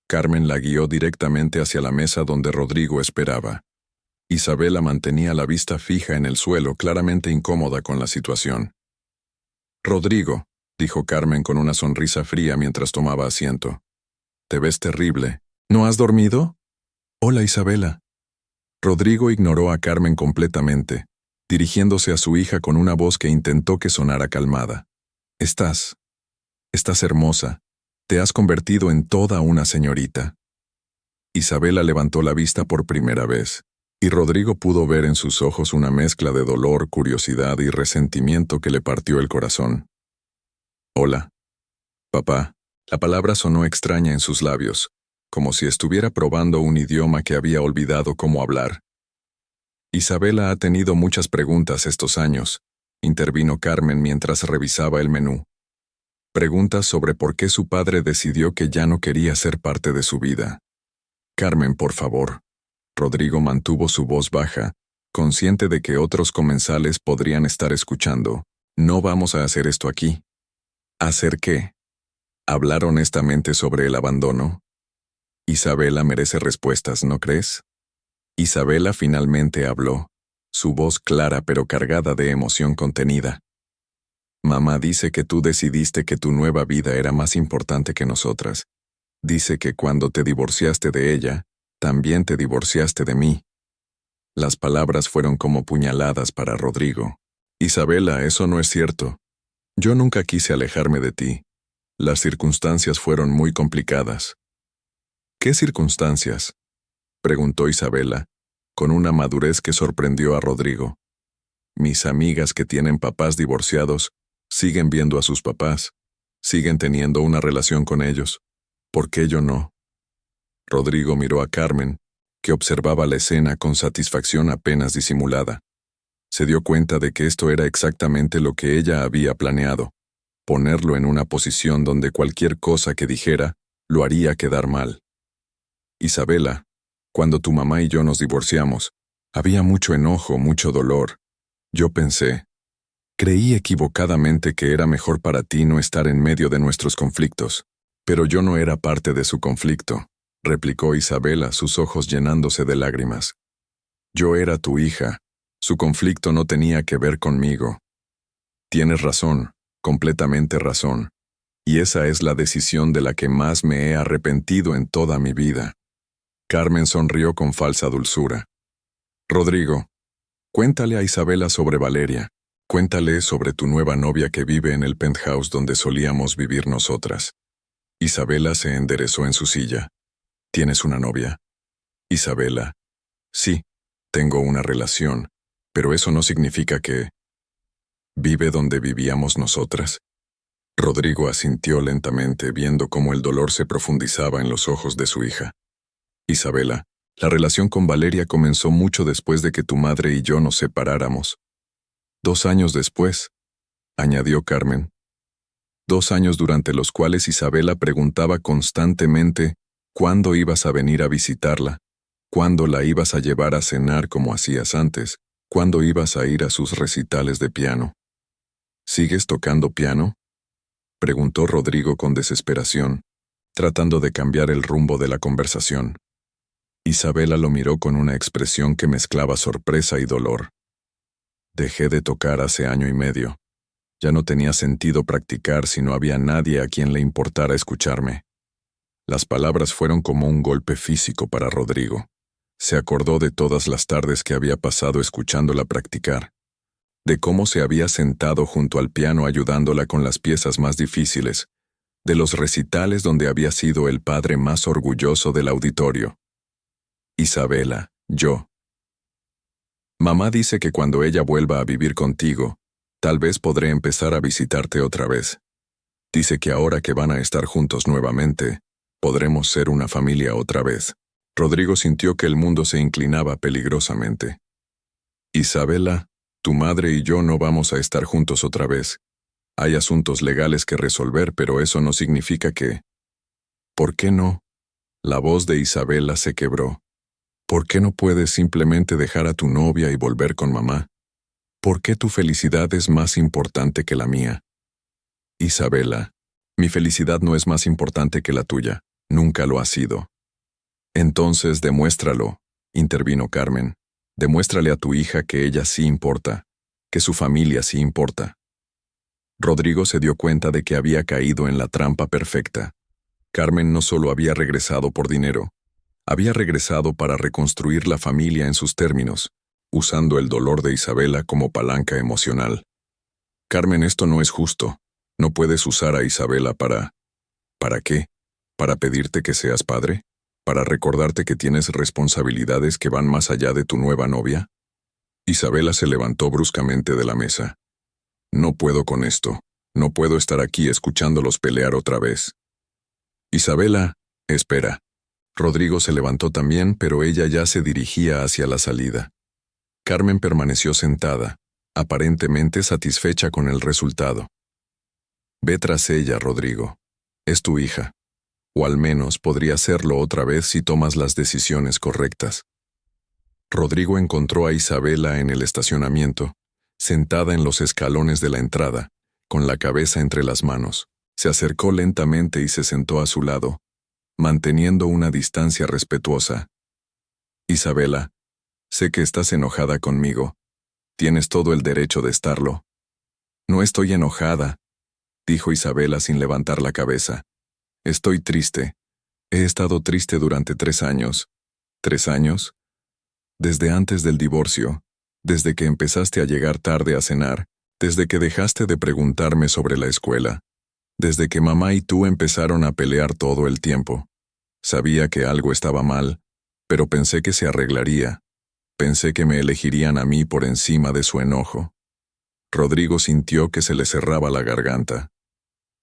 Carmen la guió directamente hacia la mesa donde Rodrigo esperaba. Isabela mantenía la vista fija en el suelo, claramente incómoda con la situación. «Rodrigo», dijo Carmen con una sonrisa fría mientras tomaba asiento. «Te ves terrible. ¿No has dormido?» «Hola, Isabela». Rodrigo ignoró a Carmen completamente, dirigiéndose a su hija con una voz que intentó que sonara calmada. Estás hermosa. Te has convertido en toda una señorita». Isabela levantó la vista por primera vez, y Rodrigo pudo ver en sus ojos una mezcla de dolor, curiosidad y resentimiento que le partió el corazón. «Hola, papá». La palabra sonó extraña en sus labios, como si estuviera probando un idioma que había olvidado cómo hablar. «Isabela ha tenido muchas preguntas estos años», intervino Carmen mientras revisaba el menú. Preguntas sobre por qué su padre decidió que ya no quería ser parte de su vida. «Carmen, por favor». Rodrigo mantuvo su voz baja, consciente de que otros comensales podrían estar escuchando. «No vamos a hacer esto aquí». ¿Hacer qué? ¿Hablar honestamente sobre el abandono? Isabela merece respuestas, ¿no crees? Isabela finalmente habló, su voz clara pero cargada de emoción contenida. «Mamá dice que tú decidiste que tu nueva vida era más importante que nosotras. Dice que cuando te divorciaste de ella, también te divorciaste de mí». Las palabras fueron como puñaladas para Rodrigo. «Isabela, eso no es cierto. Yo nunca quise alejarme de ti. Las circunstancias fueron muy complicadas». «¿Qué circunstancias?». preguntó Isabela, con una madurez que sorprendió a Rodrigo. Mis amigas que tienen papás divorciados siguen viendo a sus papás, siguen teniendo una relación con ellos. ¿Por qué yo no? Rodrigo miró a Carmen, que observaba la escena con satisfacción apenas disimulada. Se dio cuenta de que esto era exactamente lo que ella había planeado, ponerlo en una posición donde cualquier cosa que dijera lo haría quedar mal. Isabela, cuando tu mamá y yo nos divorciamos, había mucho enojo, mucho dolor. Yo creí equivocadamente que era mejor para ti no estar en medio de nuestros conflictos. Pero yo no era parte de su conflicto, replicó Isabela, sus ojos llenándose de lágrimas. Yo era tu hija. Su conflicto no tenía que ver conmigo. Tienes razón, completamente razón. Y esa es la decisión de la que más me he arrepentido en toda mi vida. Carmen sonrió con falsa dulzura. Rodrigo, cuéntale a Isabela sobre Valeria. Cuéntale sobre tu nueva novia que vive en el penthouse donde solíamos vivir nosotras. Isabela se enderezó en su silla. ¿Tienes una novia? Isabela. Sí, tengo una relación, pero eso no significa que... ¿Vive donde vivíamos nosotras? Rodrigo asintió lentamente, viendo cómo el dolor se profundizaba en los ojos de su hija. Isabela, la relación con Valeria comenzó mucho después de que tu madre y yo nos separáramos. 2 años después, añadió Carmen. 2 años durante los cuales Isabela preguntaba constantemente cuándo ibas a venir a visitarla, cuándo la ibas a llevar a cenar como hacías antes, cuándo ibas a ir a sus recitales de piano. ¿Sigues tocando piano?, preguntó Rodrigo con desesperación, tratando de cambiar el rumbo de la conversación. Isabela lo miró con una expresión que mezclaba sorpresa y dolor. Dejé de tocar hace 1 año y medio. Ya no tenía sentido practicar si no había nadie a quien le importara escucharme. Las palabras fueron como un golpe físico para Rodrigo. Se acordó de todas las tardes que había pasado escuchándola practicar, de cómo se había sentado junto al piano ayudándola con las piezas más difíciles, de los recitales donde había sido el padre más orgulloso del auditorio. Isabela, yo. Mamá dice que cuando ella vuelva a vivir contigo, tal vez podré empezar a visitarte otra vez. Dice que ahora que van a estar juntos nuevamente, podremos ser una familia otra vez. Rodrigo sintió que el mundo se inclinaba peligrosamente. Isabela, tu madre y yo no vamos a estar juntos otra vez. Hay asuntos legales que resolver, pero eso no significa que... ¿Por qué no? La voz de Isabela se quebró. ¿Por qué no puedes simplemente dejar a tu novia y volver con mamá? ¿Por qué tu felicidad es más importante que la mía? Isabela, mi felicidad no es más importante que la tuya. Nunca lo ha sido. Entonces demuéstralo, intervino Carmen. Demuéstrale a tu hija que ella sí importa, que su familia sí importa. Rodrigo se dio cuenta de que había caído en la trampa perfecta. Carmen no solo había regresado por dinero, había regresado para reconstruir la familia en sus términos, usando el dolor de Isabela como palanca emocional. Carmen, esto no es justo. No puedes usar a Isabela para... ¿Para qué? ¿Para pedirte que seas padre? ¿Para recordarte que tienes responsabilidades que van más allá de tu nueva novia? Isabela se levantó bruscamente de la mesa. No puedo con esto. No puedo estar aquí escuchándolos pelear otra vez. Isabela, espera. Rodrigo se levantó también, pero ella ya se dirigía hacia la salida. Carmen permaneció sentada, aparentemente satisfecha con el resultado. Ve tras ella, Rodrigo. Es tu hija. O al menos podría serlo otra vez si tomas las decisiones correctas. Rodrigo encontró a Isabela en el estacionamiento, sentada en los escalones de la entrada, con la cabeza entre las manos. Se acercó lentamente y se sentó a su lado, manteniendo una distancia respetuosa. Isabela, sé que estás enojada conmigo. Tienes todo el derecho de estarlo. No estoy enojada, dijo Isabela sin levantar la cabeza. Estoy triste. He estado triste durante 3 años. ¿3 años? Desde antes del divorcio, desde que empezaste a llegar tarde a cenar, desde que dejaste de preguntarme sobre la escuela, desde que mamá y tú empezaron a pelear todo el tiempo. Sabía que algo estaba mal, Pero pensé que se arreglaría. Pensé que me elegirían a mí por encima de su enojo. Rodrigo sintió que se le cerraba la garganta.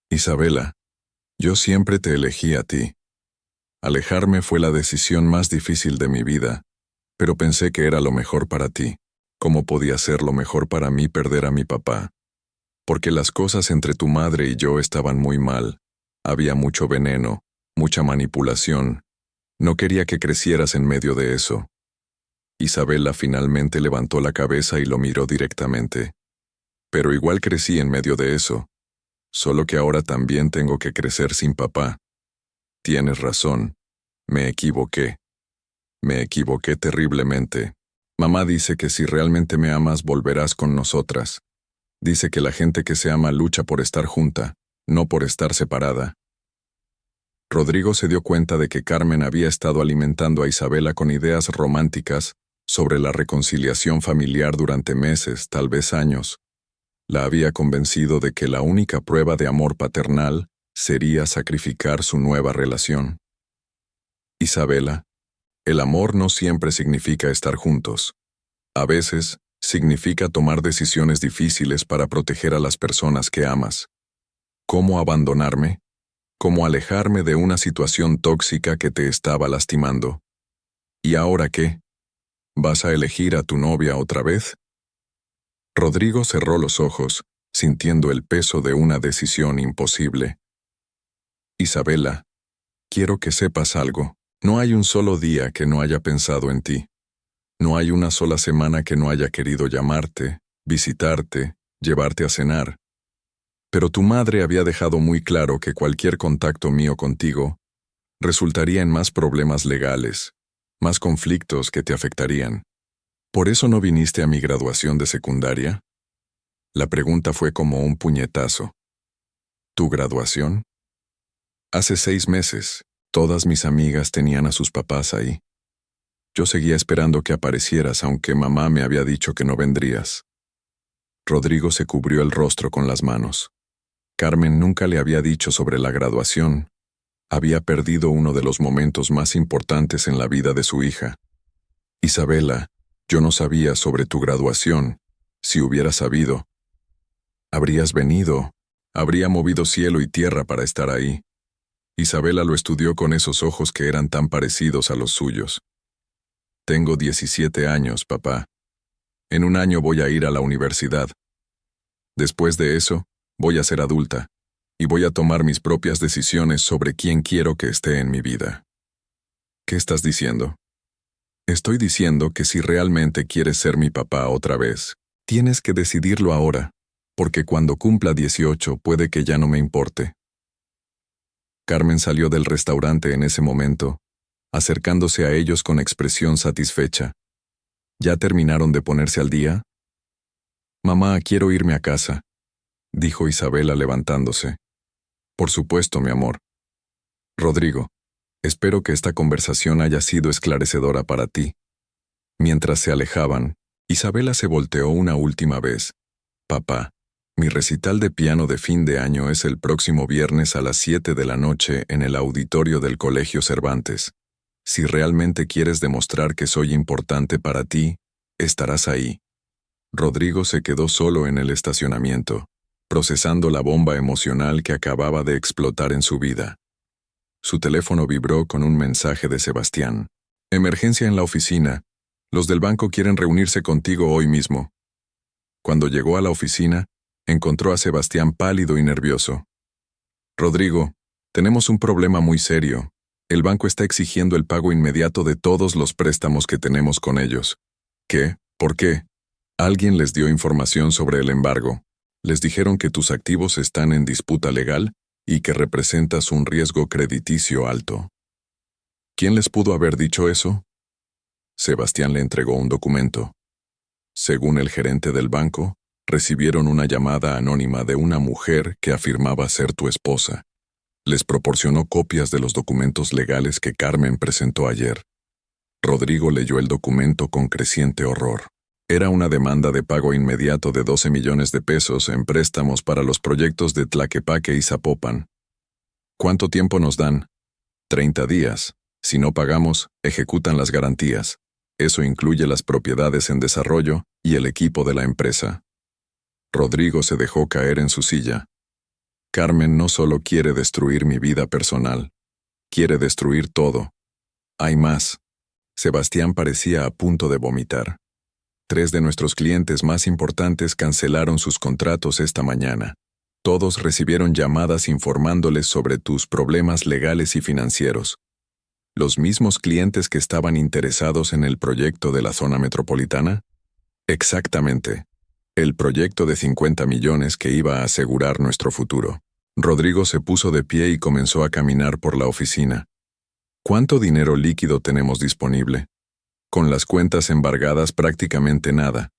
Isabela, yo siempre te elegí a ti. Alejarme fue la decisión más difícil de mi vida, pero pensé que era lo mejor para ti. ¿Cómo podía ser lo mejor para mí perder a mi papá? Porque las cosas entre tu madre y yo estaban muy mal. Había mucho veneno, mucha manipulación. No quería que crecieras en medio de eso. Isabela finalmente levantó la cabeza y lo miró directamente. Pero igual crecí en medio de eso. Solo que ahora también tengo que crecer sin papá. Tienes razón. Me equivoqué. Me equivoqué terriblemente. Mamá dice que si realmente me amas volverás con nosotras. Dice que la gente que se ama lucha por estar junta, no por estar separada. Rodrigo se dio cuenta de que Carmen había estado alimentando a Isabela con ideas románticas sobre la reconciliación familiar durante meses, tal vez años. La había convencido de que la única prueba de amor paternal sería sacrificar su nueva relación. Isabela, el amor no siempre significa estar juntos. A veces, significa tomar decisiones difíciles para proteger a las personas que amas. ¿Cómo abandonarme? ¿Cómo alejarme de una situación tóxica que te estaba lastimando? ¿Y ahora qué? ¿Vas a elegir a tu novia otra vez? Rodrigo cerró los ojos, sintiendo el peso de una decisión imposible. Isabela, quiero que sepas algo. No hay un solo día que no haya pensado en ti. No hay una sola semana que no haya querido llamarte, visitarte, llevarte a cenar. Pero tu madre había dejado muy claro que cualquier contacto mío contigo resultaría en más problemas legales, más conflictos que te afectarían. ¿Por eso no viniste a mi graduación de secundaria? La pregunta fue como un puñetazo. ¿Tu graduación? Hace 6 meses, todas mis amigas tenían a sus papás ahí. Yo seguía esperando que aparecieras, aunque mamá me había dicho que no vendrías. Rodrigo se cubrió el rostro con las manos. Carmen nunca le había dicho sobre la graduación. Había perdido uno de los momentos más importantes en la vida de su hija. Isabela, yo no sabía sobre tu graduación. Si hubiera sabido, habrías venido. Habría movido cielo y tierra para estar ahí. Isabela lo estudió con esos ojos que eran tan parecidos a los suyos. Tengo 17 años, papá. En un año voy a ir a la universidad. Después de eso, voy a ser adulta, y voy a tomar mis propias decisiones sobre quién quiero que esté en mi vida. ¿Qué estás diciendo? Estoy diciendo que si realmente quieres ser mi papá otra vez, tienes que decidirlo ahora, porque cuando cumpla 18 puede que ya no me importe. Carmen salió del restaurante en ese momento, acercándose a ellos con expresión satisfecha. ¿Ya terminaron de ponerse al día? Mamá, quiero irme a casa, dijo Isabela levantándose. Por supuesto, mi amor. Rodrigo, espero que esta conversación haya sido esclarecedora para ti. Mientras se alejaban, Isabela se volteó una última vez. Papá, mi recital de piano de fin de año es el próximo viernes a las 7 de la noche en el auditorio del Colegio Cervantes. Si realmente quieres demostrar que soy importante para ti, estarás ahí. Rodrigo se quedó solo en el estacionamiento, procesando la bomba emocional que acababa de explotar en su vida. Su teléfono vibró con un mensaje de Sebastián. Emergencia en la oficina. Los del banco quieren reunirse contigo hoy mismo. Cuando llegó a la oficina, encontró a Sebastián pálido y nervioso. Rodrigo, tenemos un problema muy serio. El banco está exigiendo el pago inmediato de todos los préstamos que tenemos con ellos. ¿Qué? ¿Por qué? Alguien les dio información sobre el embargo. Les dijeron que tus activos están en disputa legal y que representas un riesgo crediticio alto. ¿Quién les pudo haber dicho eso? Sebastián le entregó un documento. Según el gerente del banco, recibieron una llamada anónima de una mujer que afirmaba ser tu esposa. Les proporcionó copias de los documentos legales que Carmen presentó ayer. Rodrigo leyó el documento con creciente horror. Era una demanda de pago inmediato de 12 millones de pesos en préstamos para los proyectos de Tlaquepaque y Zapopan. ¿Cuánto tiempo nos dan? 30 días. Si no pagamos, ejecutan las garantías. Eso incluye las propiedades en desarrollo y el equipo de la empresa. Rodrigo se dejó caer en su silla. Carmen no solo quiere destruir mi vida personal, quiere destruir todo. Hay más. Sebastián parecía a punto de vomitar. 3 de nuestros clientes más importantes cancelaron sus contratos esta mañana. Todos recibieron llamadas informándoles sobre tus problemas legales y financieros. ¿Los mismos clientes que estaban interesados en el proyecto de la zona metropolitana? Exactamente. El proyecto de 50 millones que iba a asegurar nuestro futuro. Rodrigo se puso de pie y comenzó a caminar por la oficina. ¿Cuánto dinero líquido tenemos disponible? Con las cuentas embargadas prácticamente nada.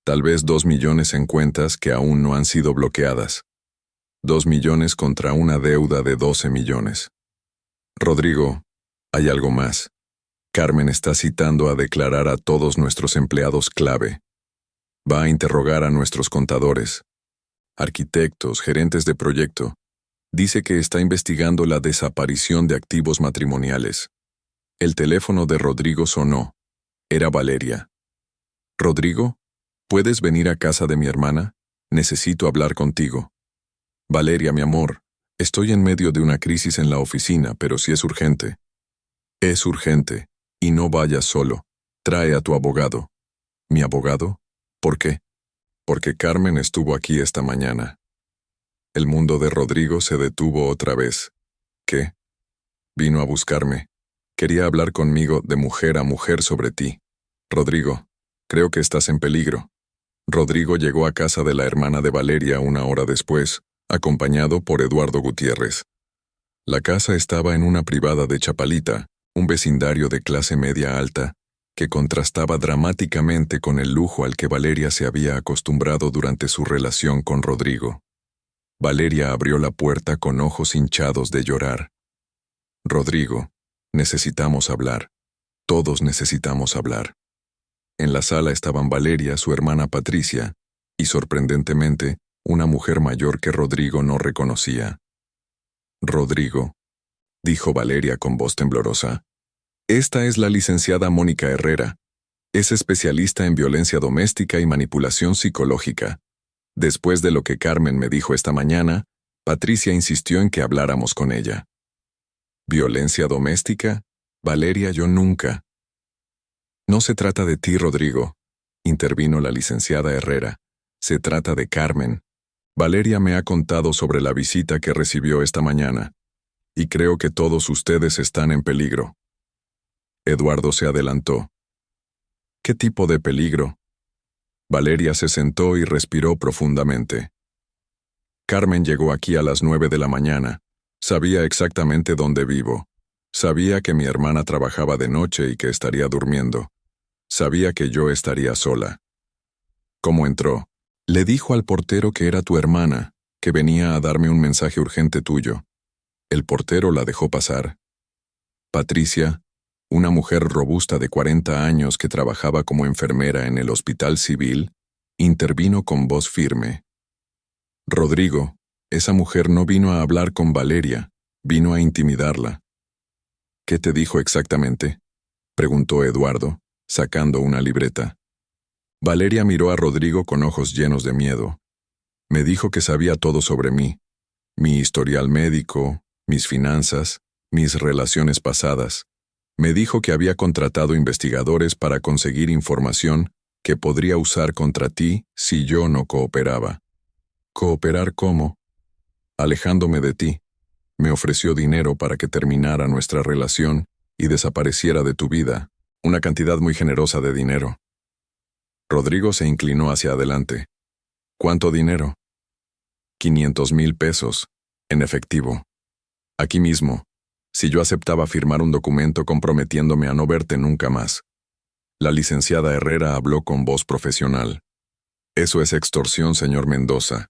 Tal vez 2 millones en cuentas que aún no han sido bloqueadas. 2 millones contra una deuda de 12 millones. Rodrigo, hay algo más. Carmen está citando a declarar a todos nuestros empleados clave. Va a interrogar a nuestros contadores, arquitectos, gerentes de proyecto. Dice que está investigando la desaparición de activos matrimoniales. El teléfono de Rodrigo sonó. Era Valeria. Rodrigo, ¿puedes venir a casa de mi hermana? Necesito hablar contigo. Valeria, mi amor, estoy en medio de una crisis en la oficina, pero sí es urgente. Es urgente, y no vayas solo. Trae a tu abogado. ¿Mi abogado? ¿Por qué? Porque Carmen estuvo aquí esta mañana. El mundo de Rodrigo se detuvo otra vez. ¿Qué? Vino a buscarme. Quería hablar conmigo de mujer a mujer sobre ti. Rodrigo, creo que estás en peligro. Rodrigo llegó a casa de la hermana de Valeria una hora después, acompañado por Eduardo Gutiérrez. La casa estaba en una privada de Chapalita, un vecindario de clase media alta, que contrastaba dramáticamente con el lujo al que Valeria se había acostumbrado durante su relación con Rodrigo. Valeria abrió la puerta con ojos hinchados de llorar. Rodrigo, necesitamos hablar. Todos necesitamos hablar. En la sala estaban Valeria, su hermana Patricia, y sorprendentemente, una mujer mayor que Rodrigo no reconocía. Rodrigo, dijo Valeria con voz temblorosa. Esta es la licenciada Mónica Herrera. Es especialista en violencia doméstica y manipulación psicológica. Después de lo que Carmen me dijo esta mañana, Patricia insistió en que habláramos con ella. ¿Violencia doméstica? Valeria, yo nunca. No se trata de ti, Rodrigo, intervino la licenciada Herrera. Se trata de Carmen. Valeria me ha contado sobre la visita que recibió esta mañana, y creo que todos ustedes están en peligro. Eduardo se adelantó. ¿Qué tipo de peligro? Valeria se sentó y respiró profundamente. Carmen llegó aquí a las 9 de la mañana. Sabía exactamente dónde vivo. Sabía que mi hermana trabajaba de noche y que estaría durmiendo. Sabía que yo estaría sola. ¿Cómo entró? Le dijo al portero que era tu hermana, que venía a darme un mensaje urgente tuyo. El portero la dejó pasar. Patricia, una mujer robusta de 40 años que trabajaba como enfermera en el hospital civil, intervino con voz firme. Rodrigo, esa mujer no vino a hablar con Valeria, vino a intimidarla. ¿Qué te dijo exactamente? Preguntó Eduardo, sacando una libreta. Valeria miró a Rodrigo con ojos llenos de miedo. Me dijo que sabía todo sobre mí, mi historial médico, mis finanzas, mis relaciones pasadas. Me dijo que había contratado investigadores para conseguir información que podría usar contra ti si yo no cooperaba. ¿Cooperar cómo? Alejándome de ti. Me ofreció dinero para que terminara nuestra relación y desapareciera de tu vida, una cantidad muy generosa de dinero. Rodrigo se inclinó hacia adelante. ¿Cuánto dinero? 500,000 pesos, en efectivo. Aquí mismo, si yo aceptaba firmar un documento comprometiéndome a no verte nunca más. La licenciada Herrera habló con voz profesional. Eso es extorsión, señor Mendoza.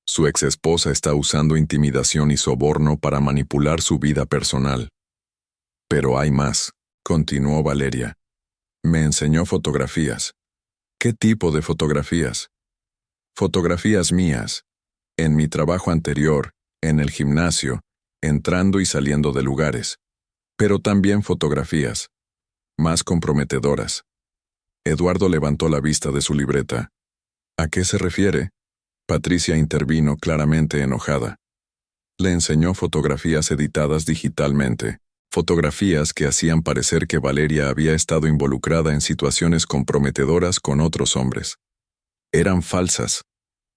Su exesposa está usando intimidación y soborno para manipular su vida personal. Pero hay más, continuó Valeria. Me enseñó fotografías. ¿Qué tipo de fotografías? Fotografías mías. En mi trabajo anterior, en el gimnasio, entrando y saliendo de lugares. Pero también fotografías, más comprometedoras. Eduardo levantó la vista de su libreta. ¿A qué se refiere? Patricia intervino claramente enojada. Le enseñó fotografías editadas digitalmente, fotografías que hacían parecer que Valeria había estado involucrada en situaciones comprometedoras con otros hombres. Eran falsas,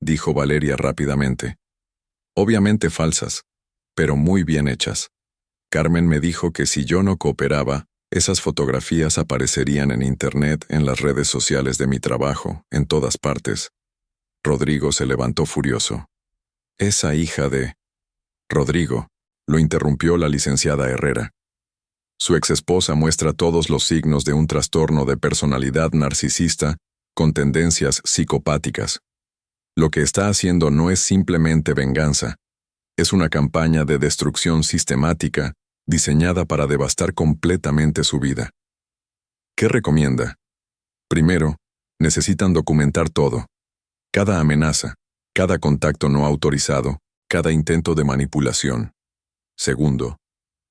dijo Valeria rápidamente. Obviamente falsas, pero muy bien hechas. Carmen me dijo que si yo no cooperaba, esas fotografías aparecerían en Internet, en las redes sociales de mi trabajo, en todas partes. Rodrigo se levantó furioso. Esa hija de... Rodrigo, lo interrumpió la licenciada Herrera. Su exesposa muestra todos los signos de un trastorno de personalidad narcisista con tendencias psicopáticas. Lo que está haciendo no es simplemente venganza. Es una campaña de destrucción sistemática diseñada para devastar completamente su vida. ¿Qué recomienda? Primero, necesitan documentar todo. Cada amenaza, cada contacto no autorizado, cada intento de manipulación. Segundo,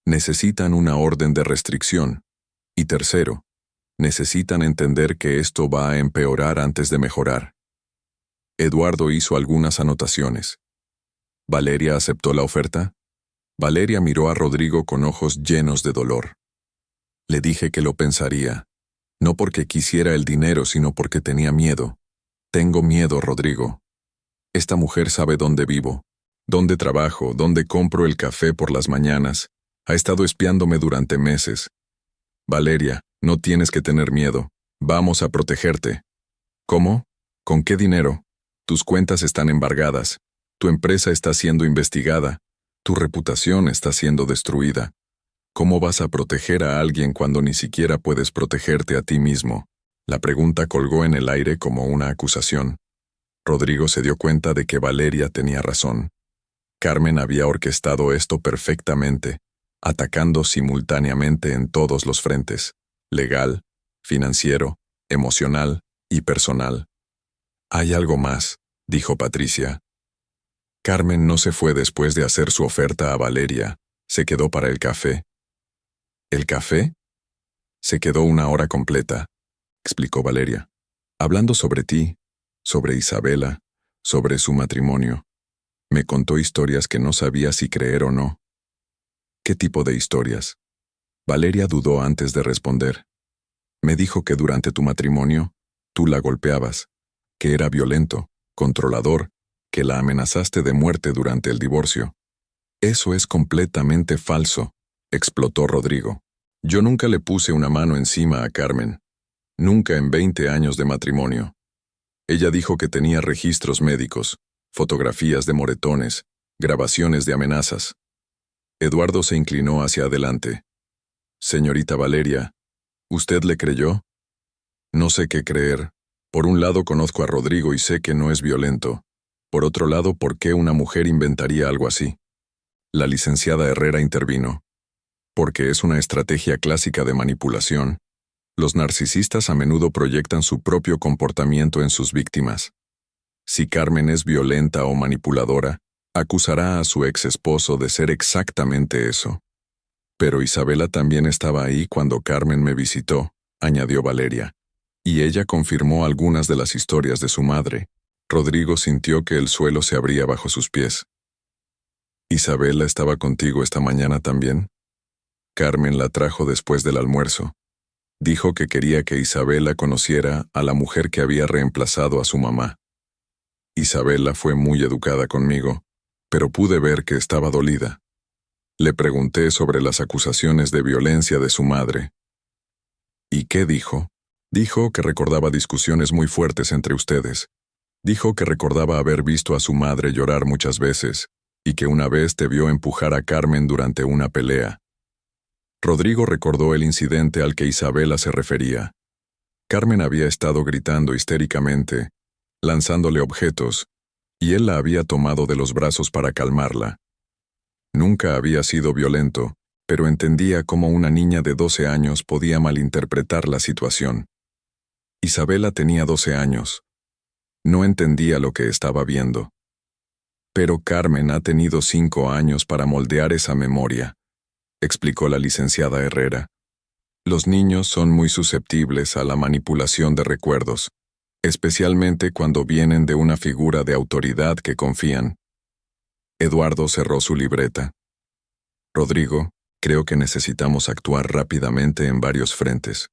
necesitan una orden de restricción. Y tercero, necesitan entender que esto va a empeorar antes de mejorar. Eduardo hizo algunas anotaciones. ¿Valeria aceptó la oferta? Valeria miró a Rodrigo con ojos llenos de dolor. Le dije que lo pensaría, no porque quisiera el dinero, sino porque tenía miedo. Tengo miedo, Rodrigo. Esta mujer sabe dónde vivo, dónde trabajo, dónde compro el café por las mañanas. Ha estado espiándome durante meses. Valeria, no tienes que tener miedo. Vamos a protegerte. ¿Cómo? ¿Con qué dinero? Tus cuentas están embargadas. Tu empresa está siendo investigada. Tu reputación está siendo destruida. ¿Cómo vas a proteger a alguien cuando ni siquiera puedes protegerte a ti mismo? La pregunta colgó en el aire como una acusación. Rodrigo se dio cuenta de que Valeria tenía razón. Carmen había orquestado esto perfectamente, atacando simultáneamente en todos los frentes: legal, financiero, emocional y personal. Hay algo más, dijo Patricia. Carmen no se fue después de hacer su oferta a Valeria, se quedó para el café. ¿El café? Se quedó 1 hora completa, explicó Valeria, hablando sobre ti, sobre Isabela, sobre su matrimonio. Me contó historias que no sabía si creer o no. ¿Qué tipo de historias? Valeria dudó antes de responder. Me dijo que durante tu matrimonio, tú la golpeabas, que era violento, controlador, que la amenazaste de muerte durante el divorcio. Eso es completamente falso, explotó Rodrigo. Yo nunca le puse una mano encima a Carmen. Nunca en 20 años de matrimonio. Ella dijo que tenía registros médicos, fotografías de moretones, grabaciones de amenazas. Eduardo se inclinó hacia adelante. Señorita Valeria, ¿usted le creyó? No sé qué creer. Por un lado conozco a Rodrigo y sé que no es violento. Por otro lado, ¿por qué una mujer inventaría algo así? La licenciada Herrera intervino. Porque es una estrategia clásica de manipulación. Los narcisistas a menudo proyectan su propio comportamiento en sus víctimas. Si Carmen es violenta o manipuladora, acusará a su ex esposo de ser exactamente eso. Pero Isabela también estaba ahí cuando Carmen me visitó, añadió Valeria, y ella confirmó algunas de las historias de su madre. Rodrigo sintió que el suelo se abría bajo sus pies. ¿Isabela estaba contigo esta mañana también? Carmen la trajo después del almuerzo. Dijo que quería que Isabela conociera a la mujer que había reemplazado a su mamá. Isabela fue muy educada conmigo, pero pude ver que estaba dolida. Le pregunté sobre las acusaciones de violencia de su madre. ¿Y qué dijo? Dijo que recordaba discusiones muy fuertes entre ustedes. Dijo que recordaba haber visto a su madre llorar muchas veces, y que una vez te vio empujar a Carmen durante una pelea. Rodrigo recordó el incidente al que Isabela se refería. Carmen había estado gritando histéricamente, lanzándole objetos, y él la había tomado de los brazos para calmarla. Nunca había sido violento, pero entendía cómo una niña de 12 años podía malinterpretar la situación. Isabela tenía 12 años. No entendía lo que estaba viendo. Pero Carmen ha tenido 5 años para moldear esa memoria. explicó la licenciada Herrera. Los niños son muy susceptibles a la manipulación de recuerdos, especialmente cuando vienen de una figura de autoridad que confían. Eduardo cerró su libreta. Rodrigo, creo que necesitamos actuar rápidamente en varios frentes.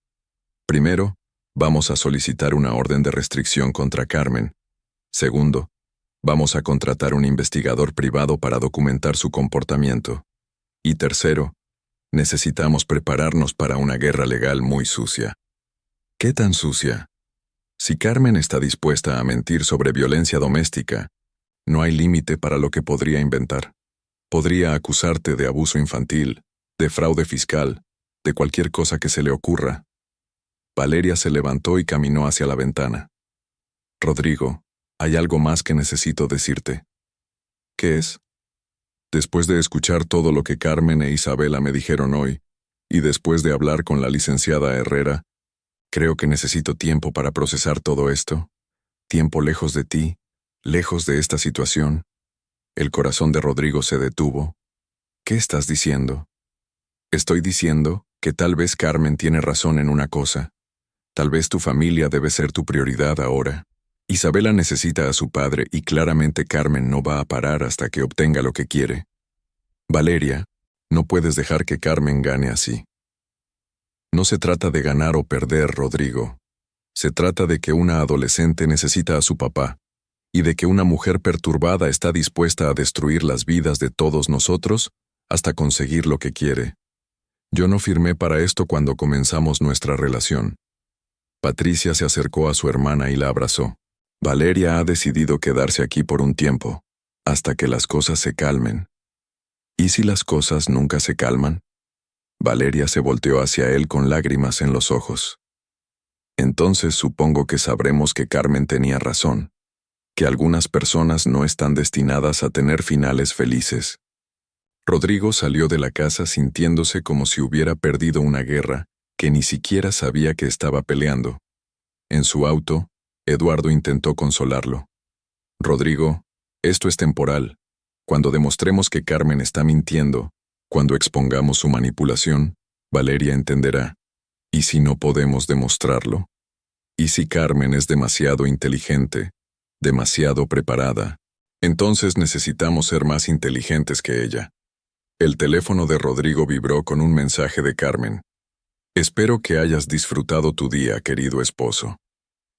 Primero, vamos a solicitar una orden de restricción contra Carmen. Segundo, vamos a contratar un investigador privado para documentar su comportamiento. Y tercero, necesitamos prepararnos para una guerra legal muy sucia. ¿Qué tan sucia? Si Carmen está dispuesta a mentir sobre violencia doméstica, no hay límite para lo que podría inventar. Podría acusarte de abuso infantil, de fraude fiscal, de cualquier cosa que se le ocurra. Valeria se levantó y caminó hacia la ventana. Rodrigo, hay algo más que necesito decirte. ¿Qué es? Después de escuchar todo lo que Carmen e Isabela me dijeron hoy, y después de hablar con la licenciada Herrera, creo que necesito tiempo para procesar todo esto. Tiempo lejos de ti, lejos de esta situación. El corazón de Rodrigo se detuvo. ¿Qué estás diciendo? Estoy diciendo que tal vez Carmen tiene razón en una cosa. Tal vez tu familia debe ser tu prioridad ahora. Isabela necesita a su padre y claramente Carmen no va a parar hasta que obtenga lo que quiere. Valeria, no puedes dejar que Carmen gane así. No se trata de ganar o perder, Rodrigo. Se trata de que una adolescente necesita a su papá, y de que una mujer perturbada está dispuesta a destruir las vidas de todos nosotros hasta conseguir lo que quiere. Yo no firmé para esto cuando comenzamos nuestra relación. Patricia se acercó a su hermana y la abrazó. Valeria ha decidido quedarse aquí por un tiempo, hasta que las cosas se calmen. ¿Y si las cosas nunca se calman? Valeria se volteó hacia él con lágrimas en los ojos. Entonces supongo que sabremos que Carmen tenía razón, que algunas personas no están destinadas a tener finales felices. Rodrigo salió de la casa sintiéndose como si hubiera perdido una guerra que ni siquiera sabía que estaba peleando. En su auto, Eduardo intentó consolarlo. Rodrigo, esto es temporal. Cuando demostremos que Carmen está mintiendo, cuando expongamos su manipulación, Valeria entenderá. ¿Y si no podemos demostrarlo? ¿Y si Carmen es demasiado inteligente, demasiado preparada? Entonces necesitamos ser más inteligentes que ella. El teléfono de Rodrigo vibró con un mensaje de Carmen. Espero que hayas disfrutado tu día, querido esposo.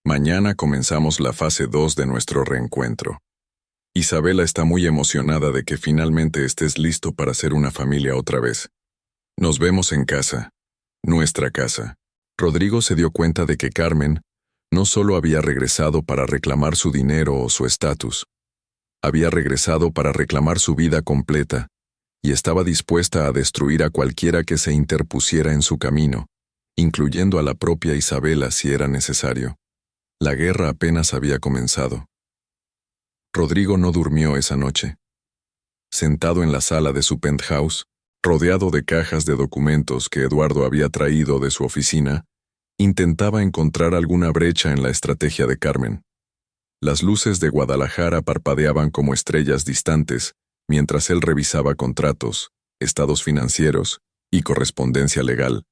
Mañana comenzamos la fase 2 de nuestro reencuentro. Isabela está muy emocionada de que finalmente estés listo para ser una familia otra vez. Nos vemos en casa, nuestra casa. Rodrigo se dio cuenta de que Carmen no solo había regresado para reclamar su dinero o su estatus, había regresado para reclamar su vida completa y estaba dispuesta a destruir a cualquiera que se interpusiera en su camino, incluyendo a la propia Isabela si era necesario. La guerra apenas había comenzado. Rodrigo no durmió esa noche. Sentado en la sala de su penthouse, rodeado de cajas de documentos que Eduardo había traído de su oficina, intentaba encontrar alguna brecha en la estrategia de Carmen. Las luces de Guadalajara parpadeaban como estrellas distantes mientras él revisaba contratos, estados financieros y correspondencia legal,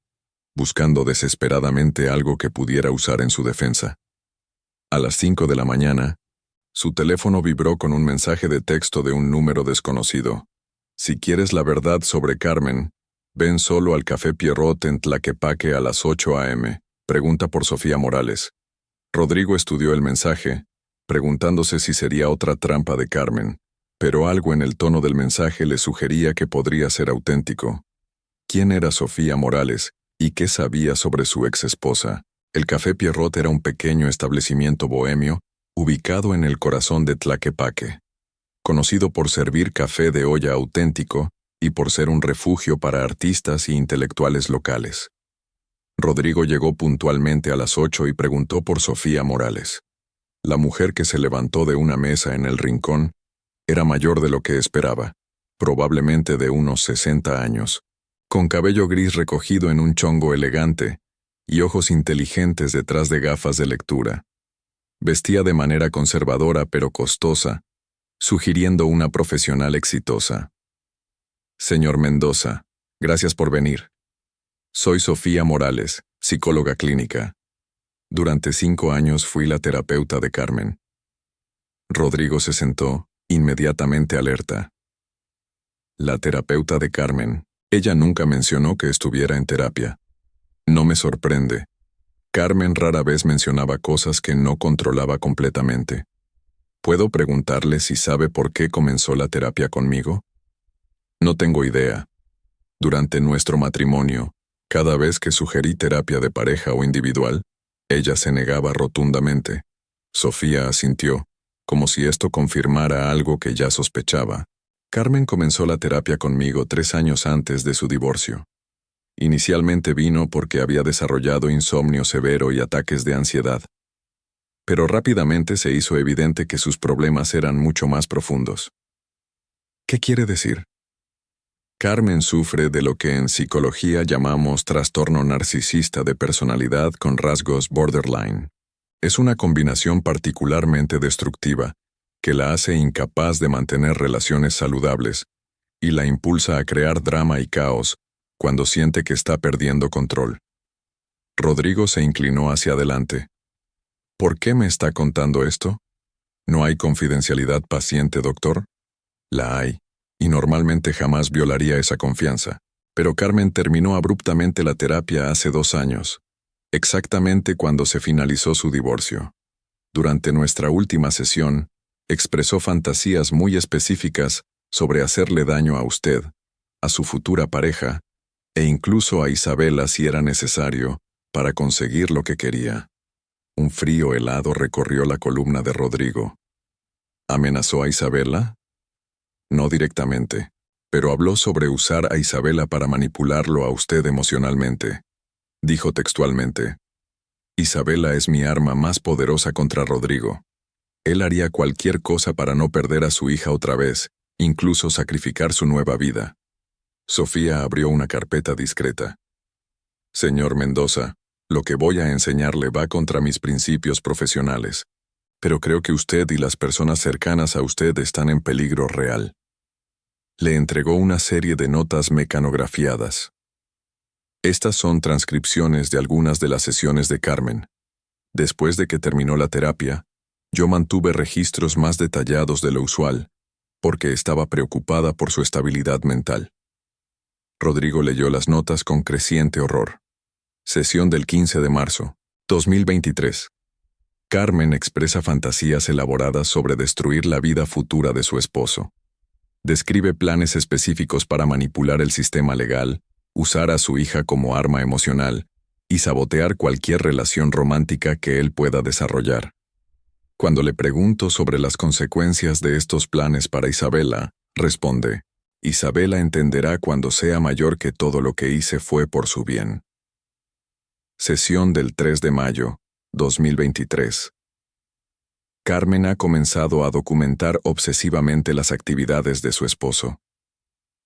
buscando desesperadamente algo que pudiera usar en su defensa. A las 5 de la mañana, su teléfono vibró con un mensaje de texto de un número desconocido. Si quieres la verdad sobre Carmen, ven solo al Café Pierrot en Tlaquepaque a las 8 a.m. Pregunta por Sofía Morales. Rodrigo estudió el mensaje, preguntándose si sería otra trampa de Carmen, pero algo en el tono del mensaje le sugería que podría ser auténtico. ¿Quién era Sofía Morales y qué sabía sobre su ex esposa? El Café Pierrot era un pequeño establecimiento bohemio ubicado en el corazón de Tlaquepaque, conocido por servir café de olla auténtico y por ser un refugio para artistas y intelectuales locales. Rodrigo llegó puntualmente a las 8 y preguntó por Sofía Morales. La mujer que se levantó de una mesa en el rincón era mayor de lo que esperaba, probablemente de unos 60 años, con cabello gris recogido en un chongo elegante y ojos inteligentes detrás de gafas de lectura. Vestía de manera conservadora pero costosa, sugiriendo una profesional exitosa. Señor Mendoza, Gracias por venir. Soy Sofía Morales, psicóloga clínica. Durante 5 años fui la terapeuta de Carmen. Rodrigo se sentó, inmediatamente alerta. La terapeuta de Carmen. Ella nunca mencionó que estuviera en terapia. No me sorprende. Carmen rara vez mencionaba cosas que no controlaba completamente. ¿Puedo preguntarle si sabe por qué comenzó la terapia conmigo? No tengo idea. Durante nuestro matrimonio, cada vez que sugerí terapia de pareja o individual, ella se negaba rotundamente. Sofía asintió, como si esto confirmara algo que ya sospechaba. Carmen comenzó la terapia conmigo 3 años antes de su divorcio. Inicialmente vino porque había desarrollado insomnio severo y ataques de ansiedad. Pero rápidamente se hizo evidente que sus problemas eran mucho más profundos. ¿Qué quiere decir? Carmen sufre de lo que en psicología llamamos trastorno narcisista de personalidad con rasgos borderline. Es una combinación particularmente destructiva que la hace incapaz de mantener relaciones saludables y la impulsa a crear drama y caos cuando siente que está perdiendo control. Rodrigo se inclinó hacia adelante. ¿Por qué me está contando esto? ¿No hay confidencialidad paciente, doctor? La hay, y normalmente jamás violaría esa confianza. Pero Carmen terminó abruptamente la terapia hace 2 años, exactamente cuando se finalizó su divorcio. Durante nuestra última sesión, expresó fantasías muy específicas sobre hacerle daño a usted, a su futura pareja, e incluso a Isabela si era necesario, para conseguir lo que quería. Un frío helado recorrió la columna de Rodrigo. ¿Amenazó a Isabela? No directamente, pero habló sobre usar a Isabela para manipularlo a usted emocionalmente. Dijo textualmente: Isabela es mi arma más poderosa contra Rodrigo. Él haría cualquier cosa para no perder a su hija otra vez, incluso sacrificar su nueva vida. Sofía abrió una carpeta discreta. Señor Mendoza, lo que voy a enseñarle va contra mis principios profesionales, pero creo que usted y las personas cercanas a usted están en peligro real. Le entregó una serie de notas mecanografiadas. Estas son transcripciones de algunas de las sesiones de Carmen. Después de que terminó la terapia, yo mantuve registros más detallados de lo usual, porque estaba preocupada por su estabilidad mental. Rodrigo leyó las notas con creciente horror. Sesión del 15 de marzo, 2023. Carmen expresa fantasías elaboradas sobre destruir la vida futura de su esposo. Describe planes específicos para manipular el sistema legal, usar a su hija como arma emocional y sabotear cualquier relación romántica que él pueda desarrollar. Cuando le pregunto sobre las consecuencias de estos planes para Isabela, responde: Isabela entenderá cuando sea mayor que todo lo que hice fue por su bien. Sesión del 3 de mayo, 2023. Carmen ha comenzado a documentar obsesivamente las actividades de su esposo.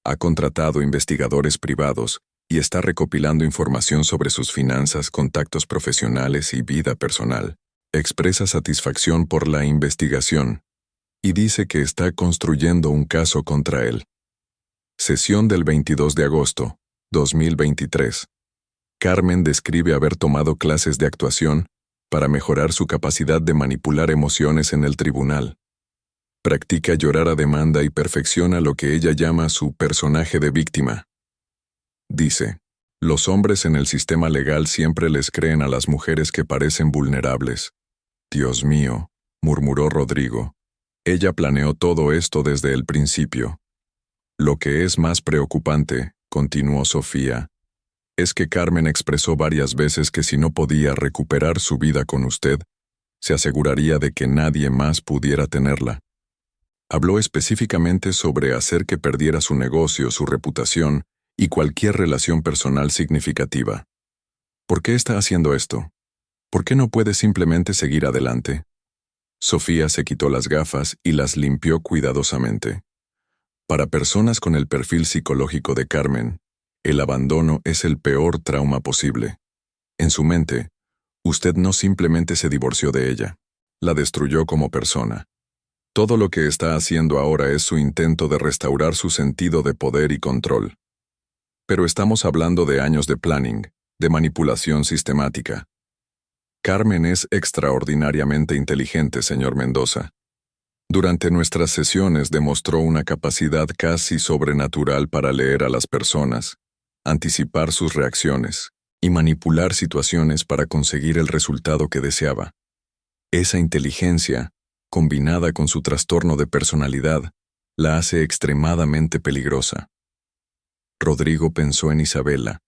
Ha contratado investigadores privados y está recopilando información sobre sus finanzas, contactos profesionales y vida personal. Expresa satisfacción por la investigación y dice que está construyendo un caso contra él. Sesión del 22 de agosto, 2023. Carmen describe haber tomado clases de actuación para mejorar su capacidad de manipular emociones en el tribunal. Practica llorar a demanda y perfecciona lo que ella llama su personaje de víctima. Dice: los hombres en el sistema legal siempre les creen a las mujeres que parecen vulnerables. Dios mío, murmuró Rodrigo. Ella planeó todo esto desde el principio. Lo que es más preocupante, continuó Sofía, es que Carmen expresó varias veces que si no podía recuperar su vida con usted, se aseguraría de que nadie más pudiera tenerla. Habló específicamente sobre hacer que perdiera su negocio, su reputación y cualquier relación personal significativa. ¿Por qué está haciendo esto? ¿Por qué no puede simplemente seguir adelante? Sofía se quitó las gafas y las limpió cuidadosamente. Para personas con el perfil psicológico de Carmen, el abandono es el peor trauma posible. En su mente, usted no simplemente se divorció de ella, la destruyó como persona. Todo lo que está haciendo ahora es su intento de restaurar su sentido de poder y control. pero estamos hablando de años de planning, de manipulación sistemática. Carmen es extraordinariamente inteligente, señor Mendoza. Durante nuestras sesiones demostró una capacidad casi sobrenatural para leer a las personas, anticipar sus reacciones y manipular situaciones para conseguir el resultado que deseaba. Esa inteligencia, combinada con su trastorno de personalidad, la hace extremadamente peligrosa. Rodrigo pensó en Isabela,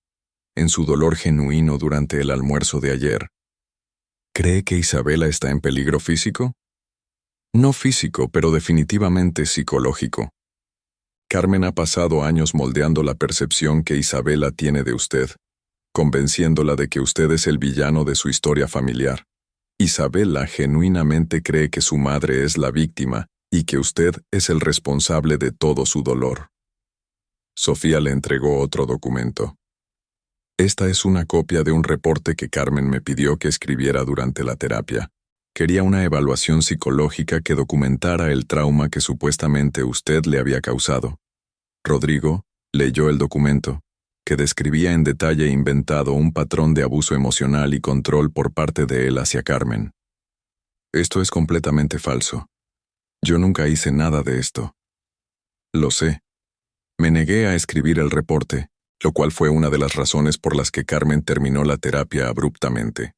en su dolor genuino durante el almuerzo de ayer. ¿Cree que Isabela está en peligro físico? No físico, pero definitivamente psicológico. Carmen ha pasado años moldeando la percepción que Isabela tiene de usted, convenciéndola de que usted es el villano de su historia familiar. Isabela genuinamente cree que su madre es la víctima y que usted es el responsable de todo su dolor. Sofía le entregó otro documento. Esta es una copia de un reporte que Carmen me pidió que escribiera durante la terapia. Quería una evaluación psicológica que documentara el trauma que supuestamente usted le había causado. Rodrigo leyó el documento, que describía en detalle inventado un patrón de abuso emocional y control por parte de él hacia Carmen. Esto es completamente falso. Yo nunca hice nada de esto. Lo sé. Me negué a escribir el reporte, lo cual fue una de las razones por las que Carmen terminó la terapia abruptamente.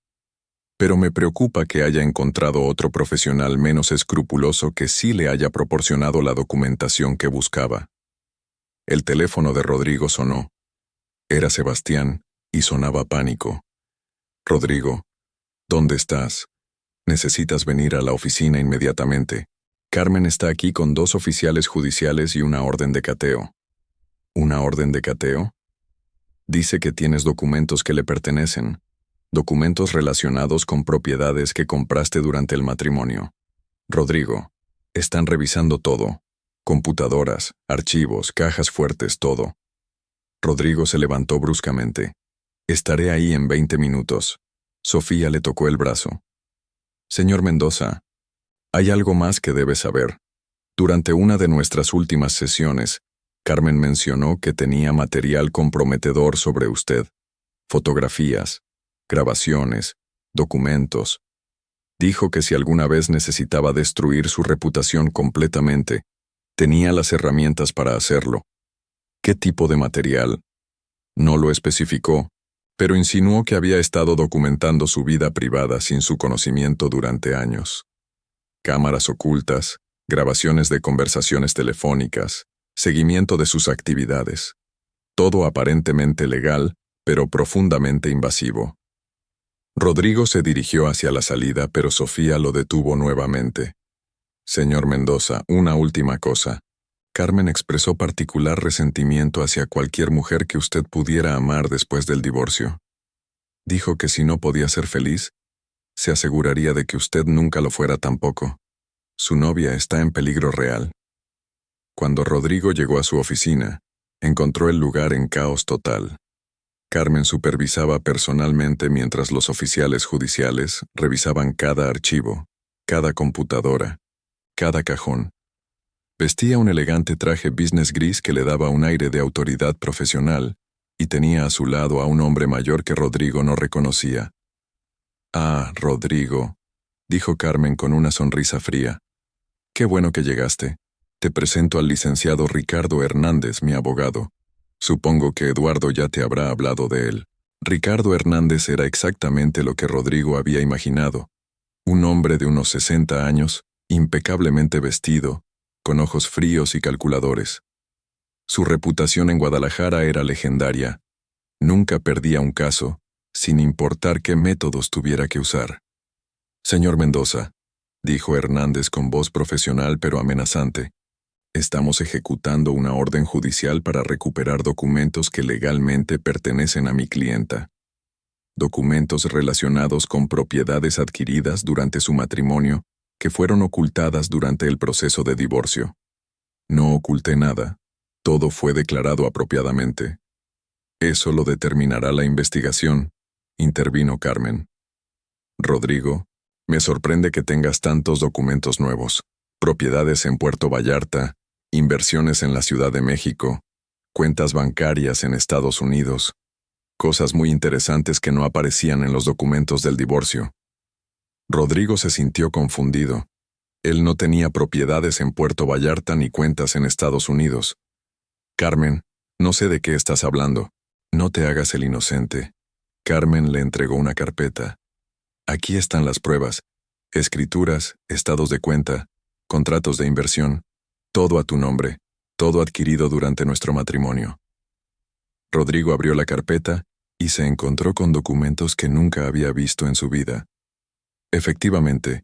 Pero me preocupa que haya encontrado otro profesional menos escrupuloso que sí le haya proporcionado la documentación que buscaba. El teléfono de Rodrigo sonó. Era Sebastián, y sonaba pánico. Rodrigo, ¿dónde estás? Necesitas venir a la oficina inmediatamente. Carmen está aquí con 2 oficiales judiciales y una orden de cateo. ¿Una orden de cateo? Dice que tienes documentos que le pertenecen, documentos relacionados con propiedades que compraste durante el matrimonio. Rodrigo, están revisando todo, computadoras, archivos, cajas fuertes, todo. Rodrigo se levantó bruscamente. Estaré ahí en 20 minutos. Sofía le tocó el brazo. Señor Mendoza, hay algo más que debe saber. Durante una de nuestras últimas sesiones, Carmen mencionó que tenía material comprometedor sobre usted. Fotografías, grabaciones, documentos. Dijo que si alguna vez necesitaba destruir su reputación completamente, tenía las herramientas para hacerlo. ¿Qué tipo de material? No lo especificó, pero insinuó que había estado documentando su vida privada sin su conocimiento durante años. Cámaras ocultas, grabaciones de conversaciones telefónicas, seguimiento de sus actividades. Todo aparentemente legal, pero profundamente invasivo. Rodrigo se dirigió hacia la salida, pero Sofía lo detuvo nuevamente. Señor Mendoza, una última cosa. Carmen expresó particular resentimiento hacia cualquier mujer que usted pudiera amar después del divorcio. Dijo que si no podía ser feliz, se aseguraría de que usted nunca lo fuera tampoco. Su novia está en peligro real. Cuando Rodrigo llegó a su oficina, encontró el lugar en caos total. Carmen supervisaba personalmente mientras los oficiales judiciales revisaban cada archivo, cada computadora, cada cajón. Vestía un elegante traje business gris que le daba un aire de autoridad profesional y tenía a su lado a un hombre mayor que Rodrigo no reconocía. «Ah, Rodrigo», dijo Carmen con una sonrisa fría. «Qué bueno que llegaste. Te presento al licenciado Ricardo Hernández, mi abogado. Supongo que Eduardo ya te habrá hablado de él». Ricardo Hernández era exactamente lo que Rodrigo había imaginado. Un hombre de unos 60 años, impecablemente vestido, con ojos fríos y calculadores. Su reputación en Guadalajara era legendaria. Nunca perdía un caso, sin importar qué métodos tuviera que usar. «Señor Mendoza», dijo Hernández con voz profesional pero amenazante, «estamos ejecutando una orden judicial para recuperar documentos que legalmente pertenecen a mi clienta. Documentos relacionados con propiedades adquiridas durante su matrimonio que fueron ocultadas durante el proceso de divorcio. No oculté nada. Todo fue declarado apropiadamente. Eso lo determinará la investigación», intervino Carmen. «Rodrigo, me sorprende que tengas tantos documentos nuevos. Propiedades en Puerto Vallarta, inversiones en la Ciudad de México. cuentas bancarias en Estados Unidos, cosas muy interesantes que no aparecían en los documentos del divorcio. Rodrigo se sintió confundido. Él no tenía propiedades en Puerto Vallarta ni cuentas en Estados Unidos. Carmen, no sé de qué estás hablando. No te hagas el inocente. Carmen le entregó una carpeta. Aquí están las pruebas, escrituras, estados de cuenta, contratos de inversión, todo a tu nombre, todo adquirido durante nuestro matrimonio. Rodrigo abrió la carpeta y se encontró con documentos que nunca había visto en su vida. Efectivamente,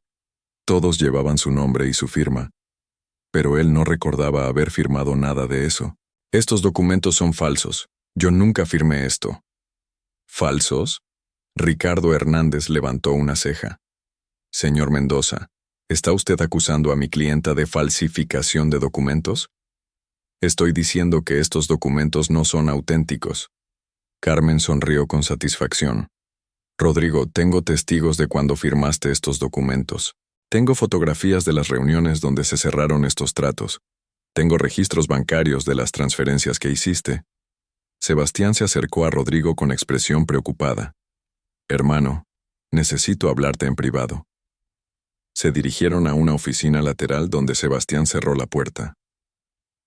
todos llevaban su nombre y su firma, pero él no recordaba haber firmado nada de eso. Estos documentos son falsos. Yo nunca firmé esto. ¿Falsos? Ricardo Hernández levantó una ceja. Señor Mendoza, ¿está usted acusando a mi clienta de falsificación de documentos? Estoy diciendo que estos documentos no son auténticos. Carmen sonrió con satisfacción. Rodrigo, tengo testigos de cuando firmaste estos documentos. Tengo fotografías de las reuniones donde se cerraron estos tratos. Tengo registros bancarios de las transferencias que hiciste. Sebastián se acercó a Rodrigo con expresión preocupada. Hermano, necesito hablarte en privado. Se dirigieron a una oficina lateral donde Sebastián cerró la puerta.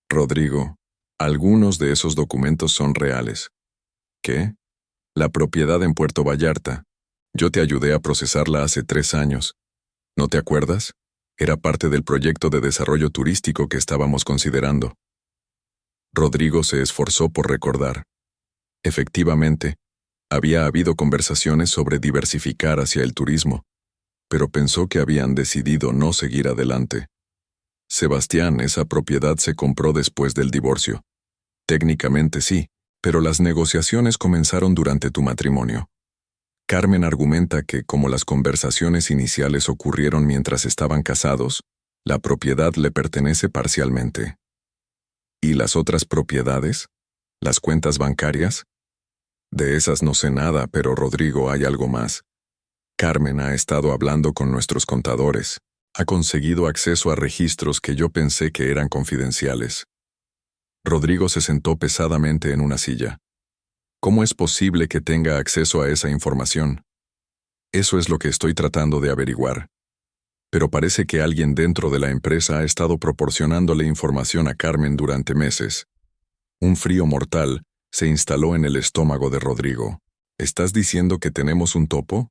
Rodrigo, algunos de esos documentos son reales. ¿Qué? La propiedad en Puerto Vallarta. Yo te ayudé a procesarla hace 3 años. ¿No te acuerdas? Era parte del proyecto de desarrollo turístico que estábamos considerando. Rodrigo se esforzó por recordar. Efectivamente, había habido conversaciones sobre diversificar hacia el turismo, pero pensó que habían decidido no seguir adelante. Sebastián, esa propiedad se compró después del divorcio. Técnicamente sí, pero las negociaciones comenzaron durante tu matrimonio. Carmen argumenta que, como las conversaciones iniciales ocurrieron mientras estaban casados, la propiedad le pertenece parcialmente. ¿Y las otras propiedades? ¿Las cuentas bancarias? De esas no sé nada, pero Rodrigo, hay algo más. Carmen ha estado hablando con nuestros contadores. Ha conseguido acceso a registros que yo pensé que eran confidenciales. Rodrigo se sentó pesadamente en una silla. ¿Cómo es posible que tenga acceso a esa información? Eso es lo que estoy tratando de averiguar. Pero parece que alguien dentro de la empresa ha estado proporcionándole información a Carmen durante meses. Un frío mortal se instaló en el estómago de Rodrigo. ¿Estás diciendo que tenemos un topo?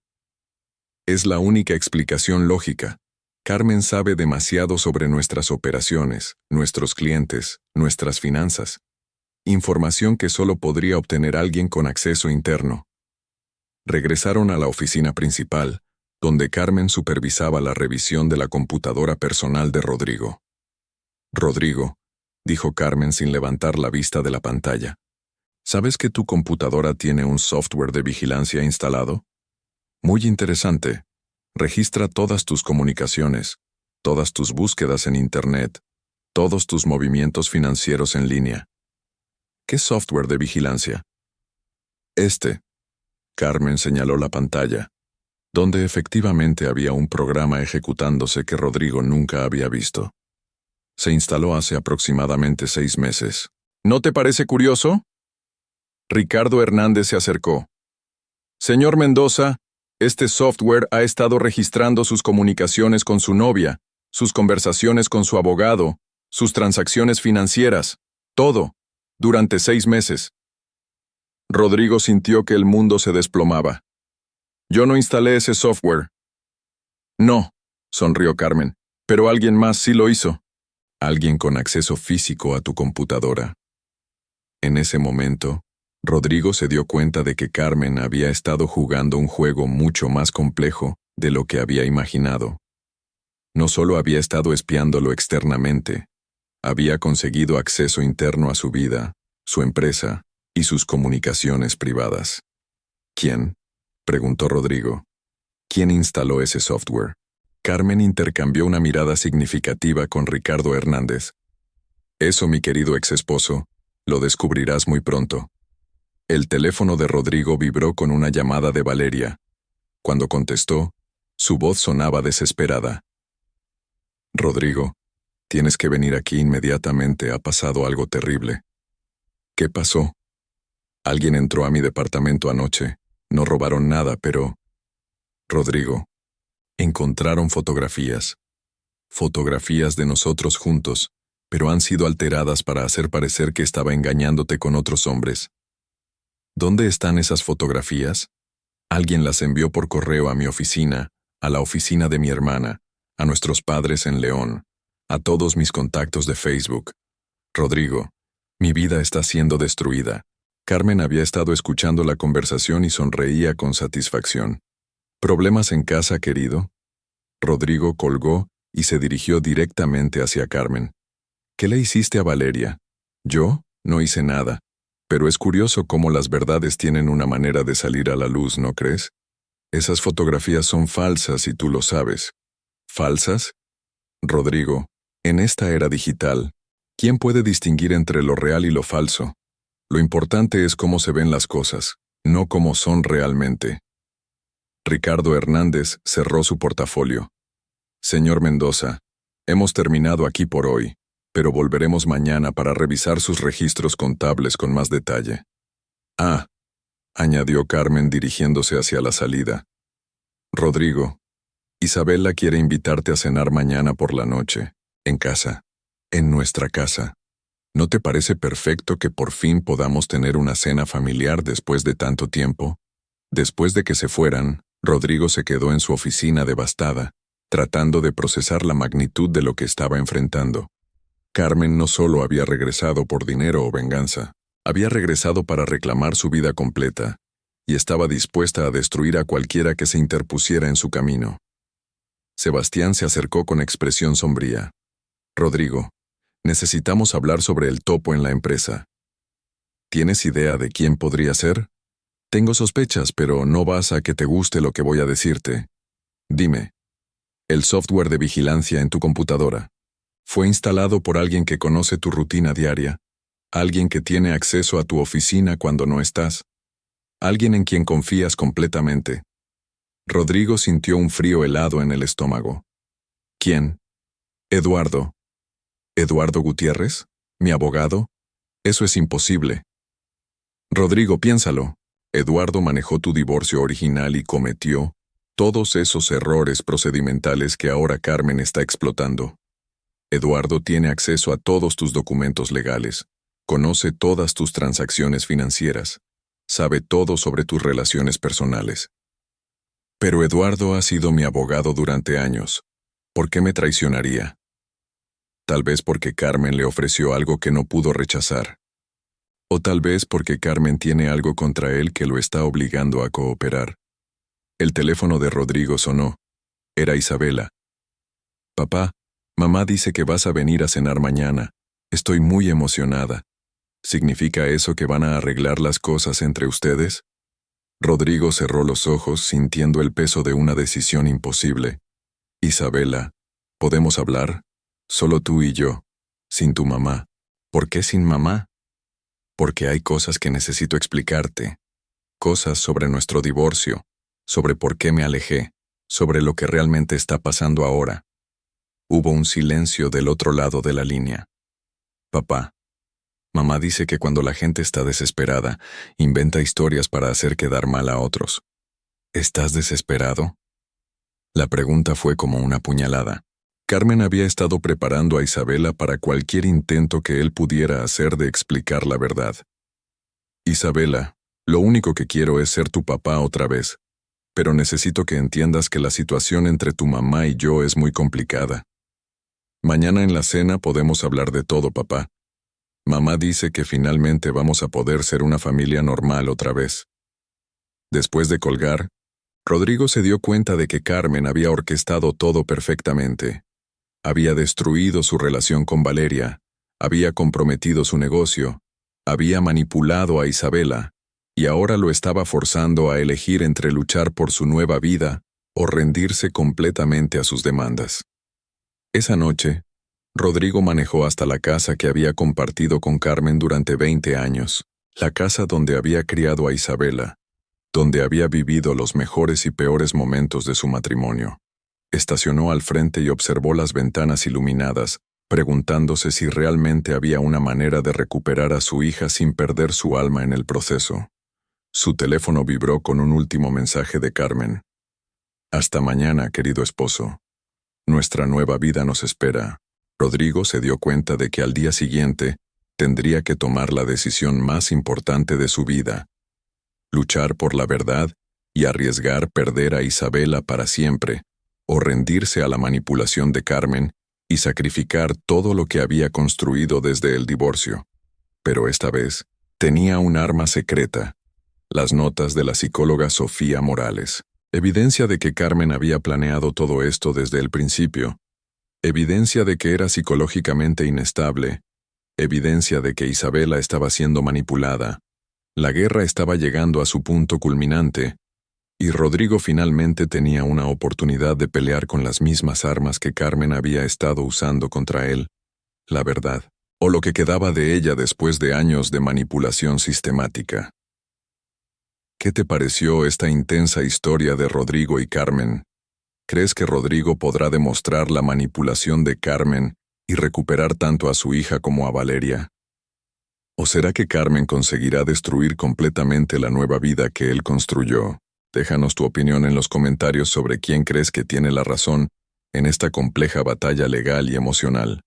Es la única explicación lógica. Carmen sabe demasiado sobre nuestras operaciones, nuestros clientes, nuestras finanzas. Información que solo podría obtener alguien con acceso interno. Regresaron a la oficina principal, donde Carmen supervisaba la revisión de la computadora personal de Rodrigo. Rodrigo, dijo Carmen sin levantar la vista de la pantalla, ¿sabes que tu computadora tiene un software de vigilancia instalado? Muy interesante. Registra todas tus comunicaciones, todas tus búsquedas en Internet, todos tus movimientos financieros en línea. ¿Qué software de vigilancia? Carmen señaló la pantalla, donde efectivamente había un programa ejecutándose que Rodrigo nunca había visto. Se instaló hace aproximadamente 6 meses. ¿No te parece curioso? Ricardo Hernández se acercó. Señor Mendoza, este software ha estado registrando sus comunicaciones con su novia, sus conversaciones con su abogado, sus transacciones financieras, todo, durante 6 meses. Rodrigo sintió que el mundo se desplomaba. Yo no instalé ese software. No, sonrió Carmen, pero alguien más sí lo hizo. Alguien con acceso físico a tu computadora. En ese momento, Rodrigo se dio cuenta de que Carmen había estado jugando un juego mucho más complejo de lo que había imaginado. No solo había estado espiándolo externamente, había conseguido acceso interno a su vida, su empresa y sus comunicaciones privadas. ¿Quién?, preguntó Rodrigo. ¿Quién instaló ese software? Carmen intercambió una mirada significativa con Ricardo Hernández. Eso, mi querido exesposo, lo descubrirás muy pronto. El teléfono de Rodrigo vibró con una llamada de Valeria. Cuando contestó, su voz sonaba desesperada. Rodrigo, tienes que venir aquí inmediatamente, ha pasado algo terrible. ¿Qué pasó? Alguien entró a mi departamento anoche. No robaron nada, pero... Rodrigo. Encontraron fotografías. Fotografías de nosotros juntos, pero han sido alteradas para hacer parecer que estaba engañándote con otros hombres. ¿Dónde están esas fotografías? Alguien las envió por correo a mi oficina, a la oficina de mi hermana, a nuestros padres en León, a todos mis contactos de Facebook. Rodrigo, mi vida está siendo destruida. Carmen había estado escuchando la conversación y sonreía con satisfacción. ¿Problemas en casa, querido? Rodrigo colgó y se dirigió directamente hacia Carmen. ¿Qué le hiciste a Valeria? Yo no hice nada, pero es curioso cómo las verdades tienen una manera de salir a la luz, ¿no crees? Esas fotografías son falsas y tú lo sabes. ¿Falsas? Rodrigo, en esta era digital, ¿quién puede distinguir entre lo real y lo falso? Lo importante es cómo se ven las cosas, no cómo son realmente. Ricardo Hernández cerró su portafolio. Señor Mendoza, hemos terminado aquí por hoy, pero volveremos mañana para revisar sus registros contables con más detalle. Ah, añadió Carmen dirigiéndose hacia la salida. Rodrigo, Isabela quiere invitarte a cenar mañana por la noche, en casa, en nuestra casa. ¿No te parece perfecto que por fin podamos tener una cena familiar después de tanto tiempo? Después de que se fueran, Rodrigo se quedó en su oficina devastada, tratando de procesar la magnitud de lo que estaba enfrentando. Carmen no solo había regresado por dinero o venganza, había regresado para reclamar su vida completa, y estaba dispuesta a destruir a cualquiera que se interpusiera en su camino. Sebastián se acercó con expresión sombría. Rodrigo, necesitamos hablar sobre el topo en la empresa. ¿Tienes idea de quién podría ser? Tengo sospechas, pero no vas a que te guste lo que voy a decirte. Dime, el software de vigilancia en tu computadora fue instalado por alguien que conoce tu rutina diaria, alguien que tiene acceso a tu oficina cuando no estás, alguien en quien confías completamente. Rodrigo sintió un frío helado en el estómago. ¿Quién? Eduardo. ¿Eduardo Gutiérrez? ¿Mi abogado? Eso es imposible. Rodrigo, piénsalo. Eduardo manejó tu divorcio original y cometió todos esos errores procedimentales que ahora Carmen está explotando. Eduardo tiene acceso a todos tus documentos legales, conoce todas tus transacciones financieras, sabe todo sobre tus relaciones personales. Pero Eduardo ha sido mi abogado durante años. ¿Por qué me traicionaría? Tal vez porque Carmen le ofreció algo que no pudo rechazar. O tal vez porque Carmen tiene algo contra él que lo está obligando a cooperar. El teléfono de Rodrigo sonó. Era Isabela. Papá, mamá dice que vas a venir a cenar mañana. Estoy muy emocionada. ¿Significa eso que van a arreglar las cosas entre ustedes? Rodrigo cerró los ojos sintiendo el peso de una decisión imposible. Isabela, ¿podemos hablar? Solo tú y yo, sin tu mamá. ¿Por qué sin mamá? Porque hay cosas que necesito explicarte. Cosas sobre nuestro divorcio, sobre por qué me alejé, sobre lo que realmente está pasando ahora. Hubo un silencio del otro lado de la línea. Papá, mamá dice que cuando la gente está desesperada, inventa historias para hacer quedar mal a otros. ¿Estás desesperado? La pregunta fue como una puñalada. Carmen había estado preparando a Isabela para cualquier intento que él pudiera hacer de explicar la verdad. Isabela, lo único que quiero es ser tu papá otra vez, pero necesito que entiendas que la situación entre tu mamá y yo es muy complicada. Mañana en la cena podemos hablar de todo, papá. Mamá dice que finalmente vamos a poder ser una familia normal otra vez. Después de colgar, Rodrigo se dio cuenta de que Carmen había orquestado todo perfectamente. Había destruido su relación con Valeria, había comprometido su negocio, había manipulado a Isabela, y ahora lo estaba forzando a elegir entre luchar por su nueva vida o rendirse completamente a sus demandas. Esa noche, Rodrigo manejó hasta la casa que había compartido con Carmen durante 20 años, la casa donde había criado a Isabela, donde había vivido los mejores y peores momentos de su matrimonio. Estacionó al frente y observó las ventanas iluminadas, preguntándose si realmente había una manera de recuperar a su hija sin perder su alma en el proceso. Su teléfono vibró con un último mensaje de Carmen. Hasta mañana, querido esposo. Nuestra nueva vida nos espera. Rodrigo se dio cuenta de que al día siguiente tendría que tomar la decisión más importante de su vida: luchar por la verdad y arriesgar perder a Isabela para siempre, o rendirse a la manipulación de Carmen y sacrificar todo lo que había construido desde el divorcio. Pero esta vez tenía un arma secreta: las notas de la psicóloga Sofía Morales. Evidencia de que Carmen había planeado todo esto desde el principio. Evidencia de que era psicológicamente inestable. Evidencia de que Isabela estaba siendo manipulada. La guerra estaba llegando a su punto culminante, y Rodrigo finalmente tenía una oportunidad de pelear con las mismas armas que Carmen había estado usando contra él: la verdad, o lo que quedaba de ella después de años de manipulación sistemática. ¿Qué te pareció esta intensa historia de Rodrigo y Carmen? ¿Crees que Rodrigo podrá demostrar la manipulación de Carmen y recuperar tanto a su hija como a Valeria? ¿O será que Carmen conseguirá destruir completamente la nueva vida que él construyó? Déjanos tu opinión en los comentarios sobre quién crees que tiene la razón en esta compleja batalla legal y emocional.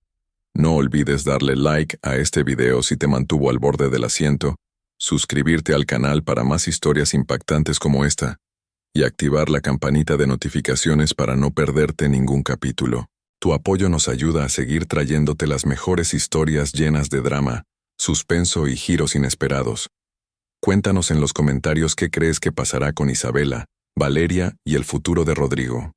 No olvides darle like a este video si te mantuvo al borde del asiento, suscribirte al canal para más historias impactantes como esta, y activar la campanita de notificaciones para no perderte ningún capítulo. Tu apoyo nos ayuda a seguir trayéndote las mejores historias llenas de drama, suspenso y giros inesperados. Cuéntanos en los comentarios qué crees que pasará con Isabela, Valeria y el futuro de Rodrigo.